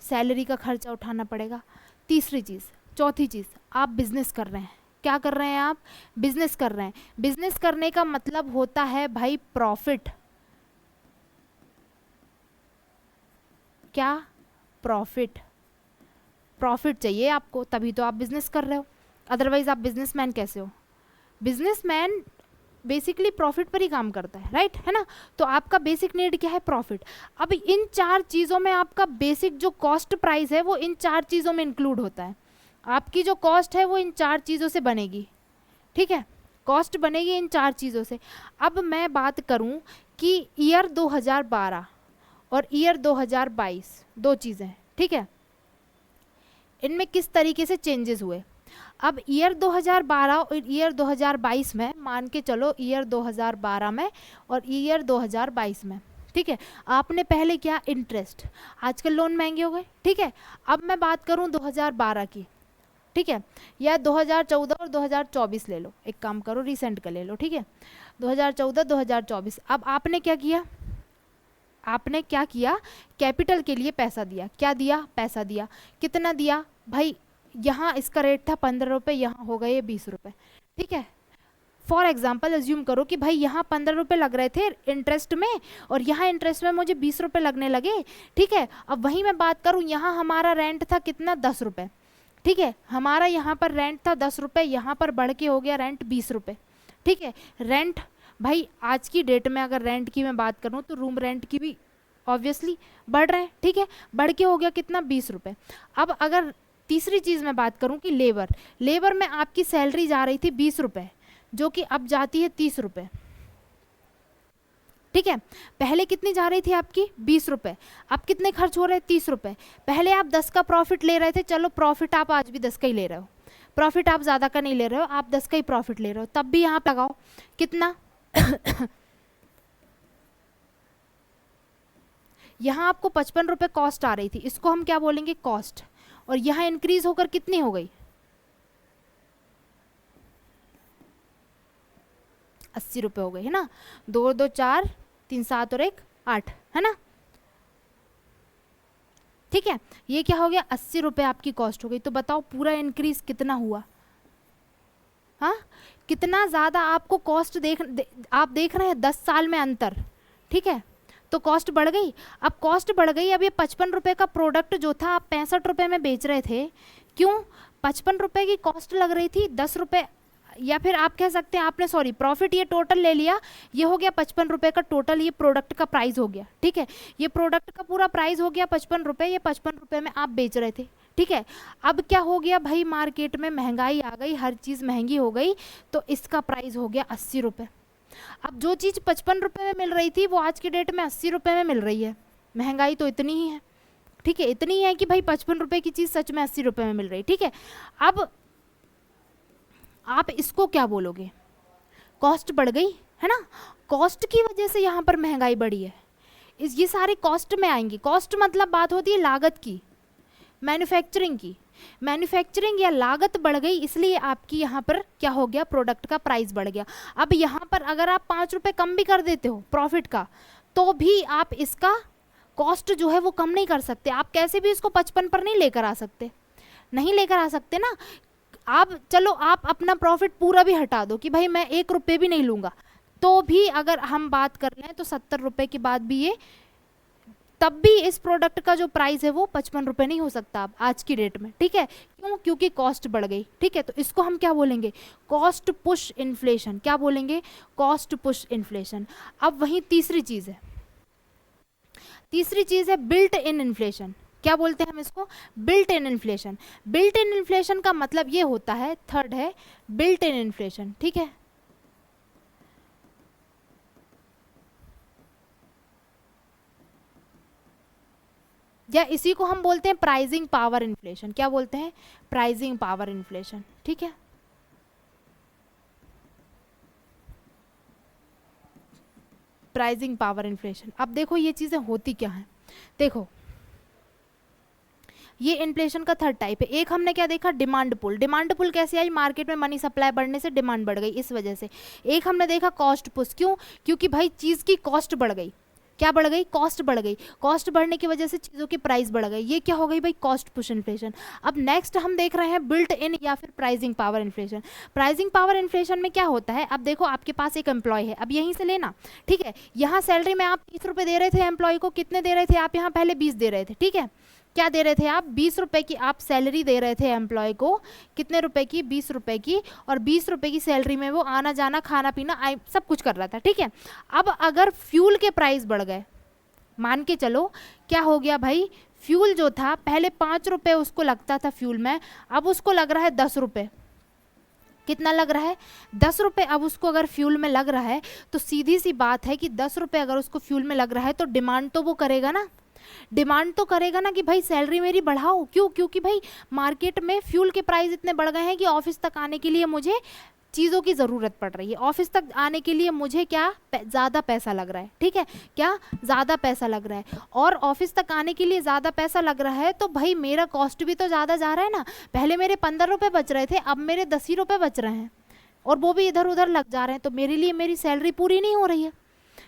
सैलरी का खर्चा उठाना पड़ेगा। तीसरी चीज़, चौथी चीज़, आप बिजनेस कर रहे हैं। क्या कर रहे हैं आप, बिजनेस कर रहे हैं। बिजनेस करने का मतलब होता है भाई प्रॉफिट। क्या, प्रॉफिट, प्रॉफिट चाहिए आपको, तभी तो आप बिजनेस कर रहे हो, अदरवाइज आप बिजनेसमैन कैसे हो। बिजनेसमैन बेसिकली प्रॉफिट पर ही काम करता है, राइट, है ना। तो आपका बेसिक नीड क्या है, प्रॉफिट। अब इन 4 चीज़ों में आपका बेसिक जो कॉस्ट प्राइस है वो इन 4 चीज़ों में इंक्लूड होता है। आपकी जो कॉस्ट है वो इन 4 चीज़ों से बनेगी, ठीक है, कॉस्ट बनेगी इन 4 चीज़ों से। अब मैं बात करूं कि ईयर 2012 और ईयर 2022 दो चीज़ें हैं, ठीक है, इनमें किस तरीके से चेंजेस हुए। अब ईयर 2012 और ईयर 2022 में, मान के चलो ईयर 2012 में और ईयर 2022 में, ठीक है, आपने पहले किया इंटरेस्ट, आजकल लोन महंगे हो गए, ठीक है। अब मैं बात करूं 2012 की, ठीक है, या 2014 और 2024 ले लो, एक काम करो रिसेंट का ले लो, ठीक है, 2014 2024। अब आपने क्या किया, आपने क्या किया, कैपिटल के लिए पैसा दिया। क्या दिया, पैसा दिया। कितना दिया भाई, यहाँ इसका रेट था 15 रुपये, यहाँ हो गए 20 रुपये, ठीक है। फॉर एग्जाम्पल एज्यूम करो कि भाई यहाँ 15 रुपये लग रहे थे इंटरेस्ट में और यहाँ इंटरेस्ट में मुझे 20 रुपये लगने लगे। ठीक है, अब वहीं मैं बात करूँ, यहाँ हमारा रेंट था कितना, 10 रुपये। ठीक है, हमारा यहाँ पर रेंट था 10 रुपये, यहाँ पर बढ़ के हो गया रेंट 20 रुपये। ठीक है, रेंट भाई आज की डेट में अगर रेंट की मैं बात करूँ तो रूम रेंट की भी ऑब्वियसली बढ़ रहे हैं। ठीक है, बढ़ के हो गया कितना, 20 रुपये। अब अगर तीसरी चीज़ मैं बात करूँ कि लेबर में आपकी सैलरी जा रही थी 20 रुपये, जो कि अब जाती है 30 रुपये। ठीक है, पहले कितनी जा रही थी आपकी, 20 रुपये, अब कितने खर्च हो रहे हैं, 30 रुपये। पहले आप 10 का प्रॉफिट ले रहे थे, चलो प्रॉफिट आप आज भी 10 का ही ले रहे हो, प्रॉफिट आप ज़्यादा का नहीं ले रहे हो, आप 10 का ही प्रॉफिट ले रहे हो, तब भी यहाँ लगाओ कितना यहाँ आपको 55 रुपये कॉस्ट आ रही थी, इसको हम क्या बोलेंगे, कॉस्ट, और यहाँ इंक्रीज होकर कितनी हो गई, 80 रुपये हो गए, है ना। 2 2 4 3 7 और 1 8, है ना। ठीक है, ये क्या हो गया, 80 रुपये आपकी कॉस्ट हो गई। तो बताओ पूरा इंक्रीज कितना हुआ, हाँ, कितना ज़्यादा आपको कॉस्ट आप देख रहे हैं 10 साल में अंतर। ठीक है, तो कॉस्ट बढ़ गई। अब कॉस्ट बढ़ गई, अब ये 55 रुपये का प्रोडक्ट जो था आप 65 रुपये में बेच रहे थे, क्यों, 55 रुपये की कॉस्ट लग रही थी, 10 रुपये, या फिर आप कह सकते हैं आपने सॉरी प्रॉफिट ये टोटल ले लिया, ये हो गया 55 रुपये का टोटल, ये प्रोडक्ट का प्राइस हो गया। ठीक है, ये प्रोडक्ट का पूरा प्राइस हो गया 55 रुपये, ये 55 रुपये में आप बेच रहे थे। ठीक है, अब क्या हो गया भाई, मार्केट में महंगाई आ गई, हर चीज़ महंगी हो गई, तो इसका प्राइस हो गया 80 रुपये। अब जो चीज़ 55 रुपये में मिल रही थी वो आज के डेट में 80 रुपये में मिल रही है, महंगाई तो इतनी ही है। ठीक है, इतनी है कि भाई 55 रुपये की चीज़ सच में 80 रुपये में मिल रही। ठीक है, अब आप इसको क्या बोलोगे, कॉस्ट बढ़ गई, है ना, कॉस्ट की वजह से यहाँ पर महंगाई बढ़ी है। ये सारे कॉस्ट में आएंगी। कॉस्ट मतलब बात होती है लागत की, मैन्युफैक्चरिंग की, मैन्युफैक्चरिंग या लागत बढ़ गई, इसलिए आपकी यहाँ पर क्या हो गया, प्रोडक्ट का प्राइस बढ़ गया। अब यहाँ पर अगर आप 5 रुपये कम भी कर देते हो प्रॉफिट का, तो भी आप इसका कॉस्ट जो है वो कम नहीं कर सकते। आप कैसे भी इसको 55 पर नहीं लेकर आ सकते, नहीं लेकर आ सकते ना। आप चलो आप अपना प्रॉफिट पूरा भी हटा दो कि भाई मैं 1 रुपये भी नहीं लूँगा, तो भी अगर हम बात कर लें तो 70 रुपये के बाद भी ये, तब भी इस प्रोडक्ट का जो प्राइस है वो 55 रुपये नहीं हो सकता अब आज की डेट में। ठीक है, क्यों, क्योंकि कॉस्ट बढ़ गई। ठीक है, तो इसको हम क्या बोलेंगे, कॉस्ट पुश इन्फ्लेशन। क्या बोलेंगे, कॉस्ट पुश इन्फ्लेशन। अब वहीं तीसरी चीज़ है, तीसरी चीज़ है बिल्ट इन इन्फ्लेशन। क्या बोलते हैं हम इसको, built in inflation. Built in inflation का मतलब ये होता है, थर्ड है बिल्ट इन इन्फ्लेशन। ठीक है, या इसी को हम बोलते हैं प्राइसिंग पावर इन्फ्लेशन। क्या बोलते हैं, प्राइसिंग पावर इन्फ्लेशन। ठीक है, प्राइसिंग पावर इन्फ्लेशन। अब देखो ये चीज़ें होती क्या हैं, देखो ये इन्फ्लेशन का थर्ड टाइप है। एक हमने क्या देखा, डिमांड पुल। डिमांड पुल कैसे आई, मार्केट में मनी सप्लाई बढ़ने से डिमांड बढ़ गई, इस वजह से। एक हमने देखा कॉस्ट पुश, क्यों, क्योंकि भाई चीज़ की कॉस्ट बढ़ गई। क्या बढ़ गई, कॉस्ट बढ़ गई, कॉस्ट बढ़ने की वजह से चीज़ों की प्राइस बढ़ गई, ये क्या हो गई भाई, कॉस्ट पुश इन्फ्लेशन। अब नेक्स्ट हम देख रहे हैं बिल्ट इन या फिर pricing power inflation. Pricing power inflation में क्या होता है, अब देखो आपके पास एक एम्प्लॉय है, अब यहीं से लेना। ठीक है, यहाँ सैलरी में आप 30 रुपये दे रहे थे एम्प्लॉय को, कितने दे रहे थे आप, यहाँ पहले 20 दे रहे थे। ठीक है, क्या दे रहे थे आप, 20 रुपये की आप सैलरी दे रहे थे एम्प्लॉय को, कितने रुपए की, 20 रुपये की, और 20 रुपये की सैलरी में वो आना जाना खाना पीना सब कुछ कर रहा था। ठीक है, अब अगर फ्यूल के प्राइस बढ़ गए, मान के चलो क्या हो गया भाई, फ्यूल जो था पहले 5 रुपये उसको लगता था फ्यूल में, अब उसको लग रहा है 10 रुपये। कितना लग रहा है, 10 रुपये अब उसको अगर फ्यूल में लग रहा है, तो सीधी सी बात है कि 10 रुपये अगर उसको फ्यूल में लग रहा है तो डिमांड तो वो करेगा ना, डिमांड तो करेगा ना कि भाई सैलरी मेरी बढ़ाओ। क्यों, क्योंकि भाई मार्केट में फ्यूल के प्राइस इतने बढ़ गए हैं कि ऑफिस तक आने के लिए मुझे चीज़ों की ज़रूरत पड़ रही है, ऑफिस तक आने के लिए मुझे क्या ज़्यादा पैसा लग रहा है। ठीक है, क्या ज़्यादा पैसा लग रहा है, और ऑफिस तक आने के लिए ज़्यादा पैसा लग रहा है, तो भाई मेरा कॉस्ट भी तो ज़्यादा जा रहा है ना। पहले मेरे 15 रुपये बच रहे थे, अब मेरे 10 ही रुपये बच रहे हैं, और वो भी इधर उधर लग जा रहे हैं, तो मेरे लिए मेरी सैलरी पूरी नहीं हो रही है,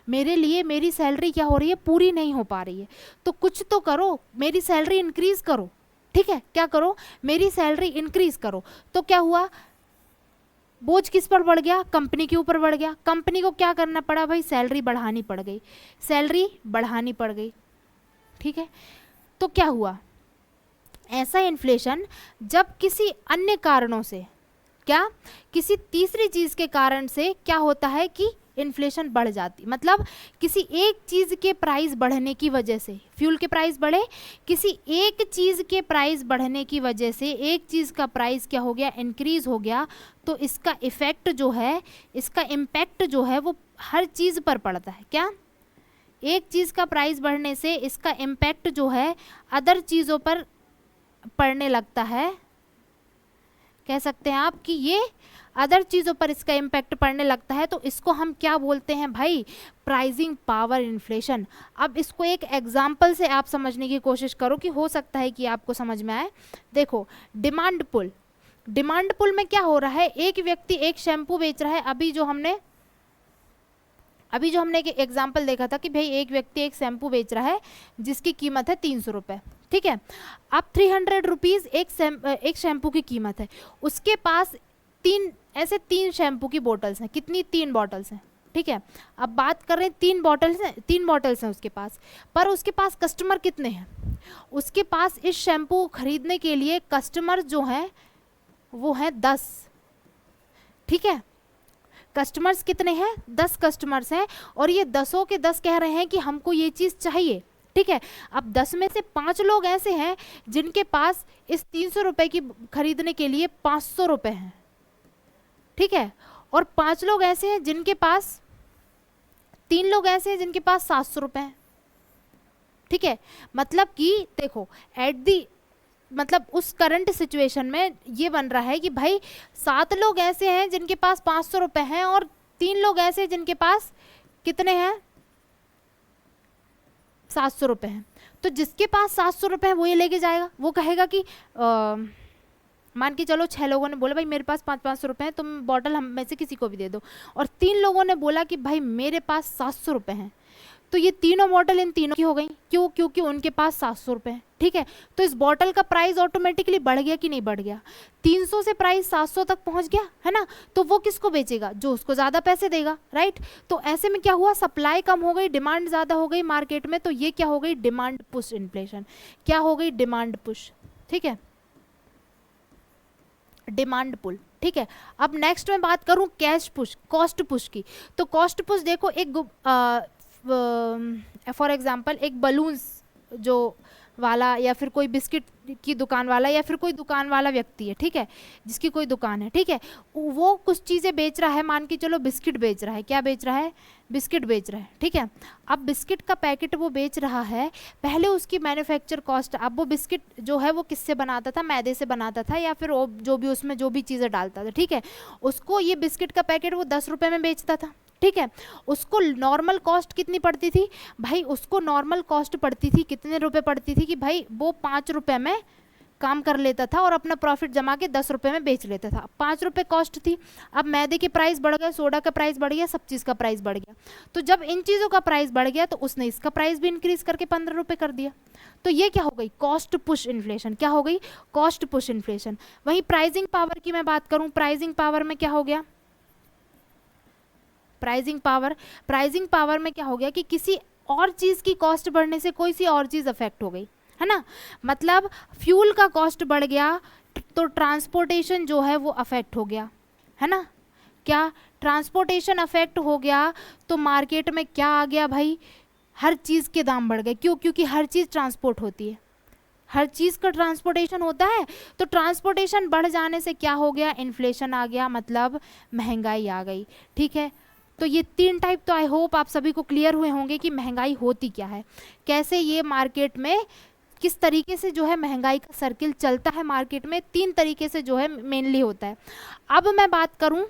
मेरे लिए मेरी सैलरी क्या हो रही है, पूरी नहीं हो पा रही है। तो कुछ तो करो, मेरी सैलरी इंक्रीज करो। ठीक है, क्या करो, मेरी सैलरी इंक्रीज करो। तो क्या हुआ, बोझ किस पर बढ़ गया, कंपनी के ऊपर बढ़ गया। कंपनी को क्या करना पड़ा भाई, सैलरी बढ़ानी पड़ गई, सैलरी बढ़ानी पड़ गई, ठीक है। तो क्या हुआ, ऐसा इन्फ्लेशन जब किसी अन्य कारणों से, क्या किसी तीसरी चीज के कारण से क्या होता है कि इन्फ्लेशन बढ़ जाती, मतलब किसी एक चीज के प्राइस बढ़ने की वजह से, फ्यूल के प्राइस बढ़े, किसी एक चीज के प्राइस बढ़ने की वजह से एक चीज का प्राइस क्या हो गया, इंक्रीज हो गया, तो इसका इफेक्ट जो है, इसका इम्पैक्ट जो है वो हर चीज पर पड़ता है। क्या, एक चीज का प्राइस बढ़ने से इसका इम्पैक्ट जो है अदर चीजों पर पड़ने लगता है, कह सकते हैं आप कि ये अदर चीज़ों पर इसका इम्पैक्ट पड़ने लगता है। तो इसको हम क्या बोलते हैं भाई, प्राइसिंग पावर इन्फ्लेशन। अब इसको एक एग्जाम्पल से आप समझने की कोशिश करो कि हो सकता है कि आपको समझ में आए। देखो, डिमांड पुल, डिमांड पुल में क्या हो रहा है, एक व्यक्ति एक शैम्पू बेच रहा है। अभी जो हमने एक एग्जाम्पल देखा था कि भाई एक व्यक्ति एक शैम्पू बेच रहा है जिसकी कीमत है 300 रुपये, ठीक है। अब 300 रुपीज़ एक शैम्पू की कीमत है, उसके पास तीन शैम्पू की बोटल्स हैं। कितनी, 3 बॉटल्स हैं, ठीक है। अब बात कर रहे हैं 3 बॉटल्स हैं उसके पास, पर उसके पास कस्टमर कितने हैं, उसके पास इस शैम्पू खरीदने के लिए कस्टमर जो हैं वो हैं 10, ठीक है। कस्टमर्स कितने हैं, 10 कस्टमर्स हैं, और ये 10 के 10 कह रहे हैं कि हमको ये चीज़ चाहिए, ठीक है। अब 10 में से 5 लोग ऐसे हैं जिनके पास इस 300 रुपये की खरीदने के लिए 500 रुपये हैं, ठीक है। और 5 लोग ऐसे हैं जिनके पास, 3 लोग ऐसे हैं जिनके पास 700 रुपये हैं, ठीक है। मतलब कि देखो, मतलब उस करंट सिचुएशन में ये बन रहा है कि भाई 7 लोग ऐसे हैं जिनके पास 500 रुपये हैं, और 3 लोग ऐसे हैं जिनके पास कितने हैं, 700 रुपये हैं। तो जिसके पास 700 रुपये है वो ये लेके जाएगा, वो कहेगा कि मान के चलो 6 लोगों ने बोला भाई मेरे पास 500 रुपये हैं, तुम बॉटल हम में से किसी को भी दे दो, और 3 लोगों ने बोला कि भाई मेरे पास 700 रुपये हैं, तो ये तीनों बॉटल इन तीनों की हो गई। क्यों, क्योंकि उनके पास 700 रुपये हैं, ठीक है। तो इस बॉटल का प्राइस ऑटोमेटिकली बढ़ गया कि नहीं बढ़ गया, 300 से प्राइस 700 तक पहुंच गया, है ना। तो वो किसको बेचेगा, जो उसको ज़्यादा पैसे देगा, राइट। तो ऐसे में क्या हुआ, सप्लाई कम हो गई, डिमांड ज़्यादा हो गई मार्केट में, तो ये क्या हो गई, डिमांड पुश इन्फ्लेशन। क्या हो गई, डिमांड पुश, ठीक है, डिमांड पुल, ठीक है। अब नेक्स्ट मैं बात करूं कैश पुश, कॉस्ट पुश की। तो कॉस्ट पुश देखो, एक फॉर एग्जांपल एक बलून्स जो वाला, या फिर कोई बिस्किट की दुकान वाला, या फिर कोई दुकान वाला व्यक्ति है, ठीक है, जिसकी कोई दुकान है, ठीक है, वो कुछ चीज़ें बेच रहा है, मान के चलो बिस्किट बेच रहा है। क्या बेच रहा है, बिस्किट बेच रहा है, ठीक है। अब बिस्किट का पैकेट वो बेच रहा है, पहले उसकी मैन्युफैक्चर कॉस्ट, अब वो बिस्किट जो है वो किससे बनाता था, मैदे से बनाता था, या फिर जो भी उसमें जो भी चीज़ें डालता था, ठीक है। उसको ये बिस्किट का पैकेट वो 10 रुपये में बेचता था, ठीक है। उसको नॉर्मल कॉस्ट कितनी पड़ती थी भाई, उसको नॉर्मल कॉस्ट पड़ती थी, कितने रुपए पड़ती थी कि भाई वो 5 रुपये में काम कर लेता था और अपना प्रॉफिट जमा के 10 रुपये में बेच लेता था। 5 रुपये कॉस्ट थी। अब मैदे के प्राइस बढ़ गए, सोडा का प्राइस बढ़ गया, सब चीज़ का प्राइस बढ़ गया। तो जब इन चीज़ों का प्राइस बढ़ गया तो उसने इसका प्राइस भी इंक्रीज करके 15 रुपये कर दिया। तो ये क्या हो गई, कॉस्ट पुश इन्फ्लेशन। क्या हो गई, कॉस्ट पुश इन्फ्लेशन। वहीं प्राइसिंग पावर की मैं बात करूँ, प्राइसिंग पावर में क्या हो गया, प्राइसिंग पावर में क्या हो गया कि किसी और चीज़ की कॉस्ट बढ़ने से कोई सी और चीज़ अफेक्ट हो गई, है ना। मतलब फ्यूल का कॉस्ट बढ़ गया तो ट्रांसपोर्टेशन जो है वो अफेक्ट हो गया, है ना। क्या, ट्रांसपोर्टेशन अफेक्ट हो गया तो मार्केट में क्या आ गया भाई, हर चीज़ के दाम बढ़ गए। क्यों, क्योंकि हर चीज़ ट्रांसपोर्ट होती है, हर चीज़ का ट्रांसपोर्टेशन होता है। तो ट्रांसपोर्टेशन बढ़ जाने से क्या हो गया, इन्फ्लेशन आ गया, मतलब महंगाई आ गई, ठीक है। तो ये 3 टाइप तो आई होप आप सभी को क्लियर हुए होंगे कि महंगाई होती क्या है, कैसे ये मार्केट में किस तरीके से जो है महंगाई का सर्किल चलता है मार्केट में। 3 तरीके से जो है मेनली होता है। अब मैं बात करूं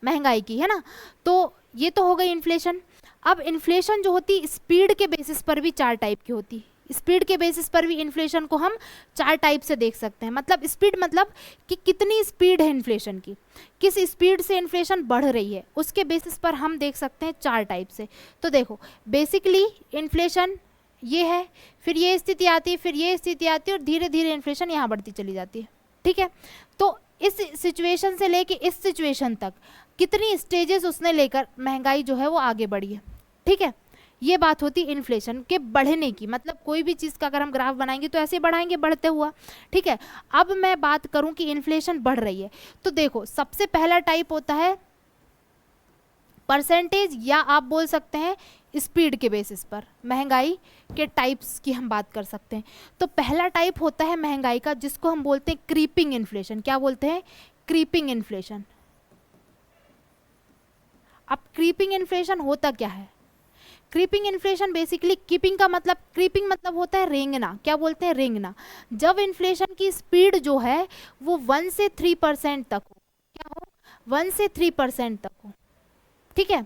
महंगाई की, है ना, तो ये तो हो गई इन्फ्लेशन। अब इन्फ्लेशन जो होती स्पीड के बेसिस पर भी 4 टाइप की होती। स्पीड के बेसिस पर भी इन्फ्लेशन को हम 4 टाइप से देख सकते हैं। मतलब स्पीड मतलब कि कितनी स्पीड है इन्फ्लेशन की, किस स्पीड से इन्फ्लेशन बढ़ रही है, उसके बेसिस पर हम देख सकते हैं 4 टाइप से। तो देखो, बेसिकली इन्फ्लेशन ये है, फिर ये स्थिति आती है, फिर ये स्थिति आती है, और धीरे धीरे इन्फ्लेशन यहाँ बढ़ती चली जाती है, ठीक है। तो इस सिचुएशन से लेके इस सिचुएशन तक कितनी स्टेजेस उसने लेकर महंगाई जो है वो आगे बढ़ी है, ठीक है। ये बात होती है इन्फ्लेशन के बढ़ने की, मतलब कोई भी चीज़ का अगर हम ग्राफ बनाएंगे तो ऐसे बढ़ाएंगे बढ़ते हुआ, ठीक है। अब मैं बात करूं कि इन्फ्लेशन बढ़ रही है, तो देखो सबसे पहला टाइप होता है परसेंटेज, या आप बोल सकते हैं स्पीड के बेसिस पर महंगाई के टाइप्स की हम बात कर सकते हैं। तो पहला टाइप होता है महंगाई का जिसको हम बोलते हैं क्रीपिंग इन्फ्लेशन। क्या बोलते हैं? Creeping inflation. अब क्रीपिंग इन्फ्लेशन होता क्या है? क्रीपिंग इन्फ्लेशन बेसिकली, कीपिंग का मतलब, क्रीपिंग मतलब होता है रेंगना। क्या बोलते हैं? रेंगना। जब इन्फ्लेशन की स्पीड जो है वो 1 से 3% तक हो, क्या हो? 1 से 3% तक हो, ठीक है।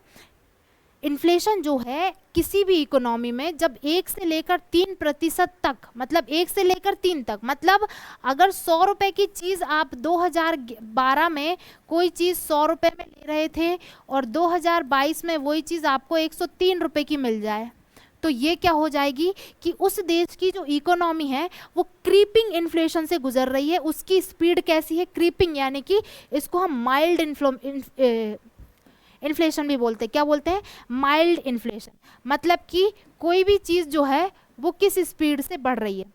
इन्फ्लेशन जो है किसी भी इकोनॉमी में जब 1 से लेकर 3% तक, मतलब 1 से लेकर 3 तक, मतलब अगर 100 रुपए की चीज़ आप 2012 में कोई चीज़ 100 रुपए में ले रहे थे और 2022 में वही चीज़ आपको 103 रुपए की मिल जाए, तो ये क्या हो जाएगी कि उस देश की जो इकोनॉमी है वो क्रीपिंग इन्फ्लेशन से गुजर रही है। उसकी स्पीड कैसी है? क्रीपिंग, यानी कि इसको हम माइल्ड इन्फ्लेशन भी बोलते हैं। क्या बोलते हैं? Mild inflation. मतलब कि कोई भी चीज़ जो है वो किस स्पीड से बढ़ रही है,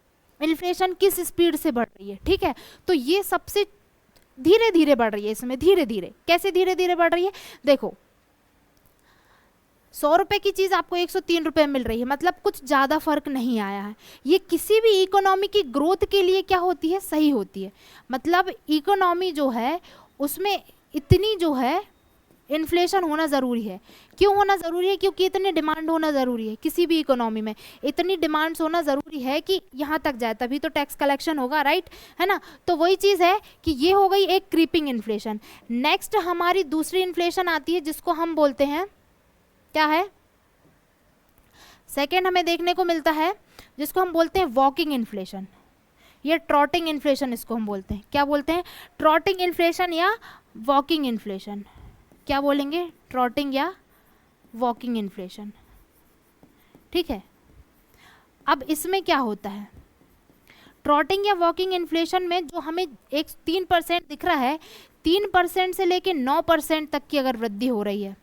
इन्फ्लेशन किस स्पीड से बढ़ रही है, ठीक है। तो ये सबसे धीरे धीरे बढ़ रही है, इसमें धीरे धीरे। कैसे धीरे धीरे बढ़ रही है? देखो 100 रुपए की चीज़ आपको 103 रुपए मिल रही है, मतलब कुछ ज़्यादा फर्क नहीं आया है। ये किसी भी इकोनॉमी की ग्रोथ के लिए क्या होती है? सही होती है। मतलब इकोनॉमी जो है उसमें इतनी जो है इन्फ्लेशन होना ज़रूरी है। क्यों होना ज़रूरी है? क्योंकि इतनी डिमांड होना ज़रूरी है। किसी भी इकोनॉमी में इतनी डिमांड्स होना ज़रूरी है कि यहाँ तक जाए, तभी तो टैक्स कलेक्शन होगा, राइट, है ना। तो वही चीज़ है कि ये हो गई एक क्रीपिंग इन्फ्लेशन। नेक्स्ट हमारी दूसरी इन्फ्लेशन आती है जिसको हम बोलते हैं, क्या है? सेकेंड हमें देखने को मिलता है जिसको हम बोलते हैं वॉकिंग इन्फ्लेशन, या ट्रॉटिंग इन्फ्लेशन इसको हम बोलते हैं। क्या बोलते हैं? ट्रॉटिंग इन्फ्लेशन या वॉकिंग इन्फ्लेशन। क्या बोलेंगे? ट्रॉटिंग या वॉकिंग इन्फ्लेशन, ठीक है। अब इसमें क्या होता है? ट्रॉटिंग या वॉकिंग इन्फ्लेशन में जो हमें एक 3% दिख रहा है, 3% से लेके 9% तक की अगर वृद्धि हो रही है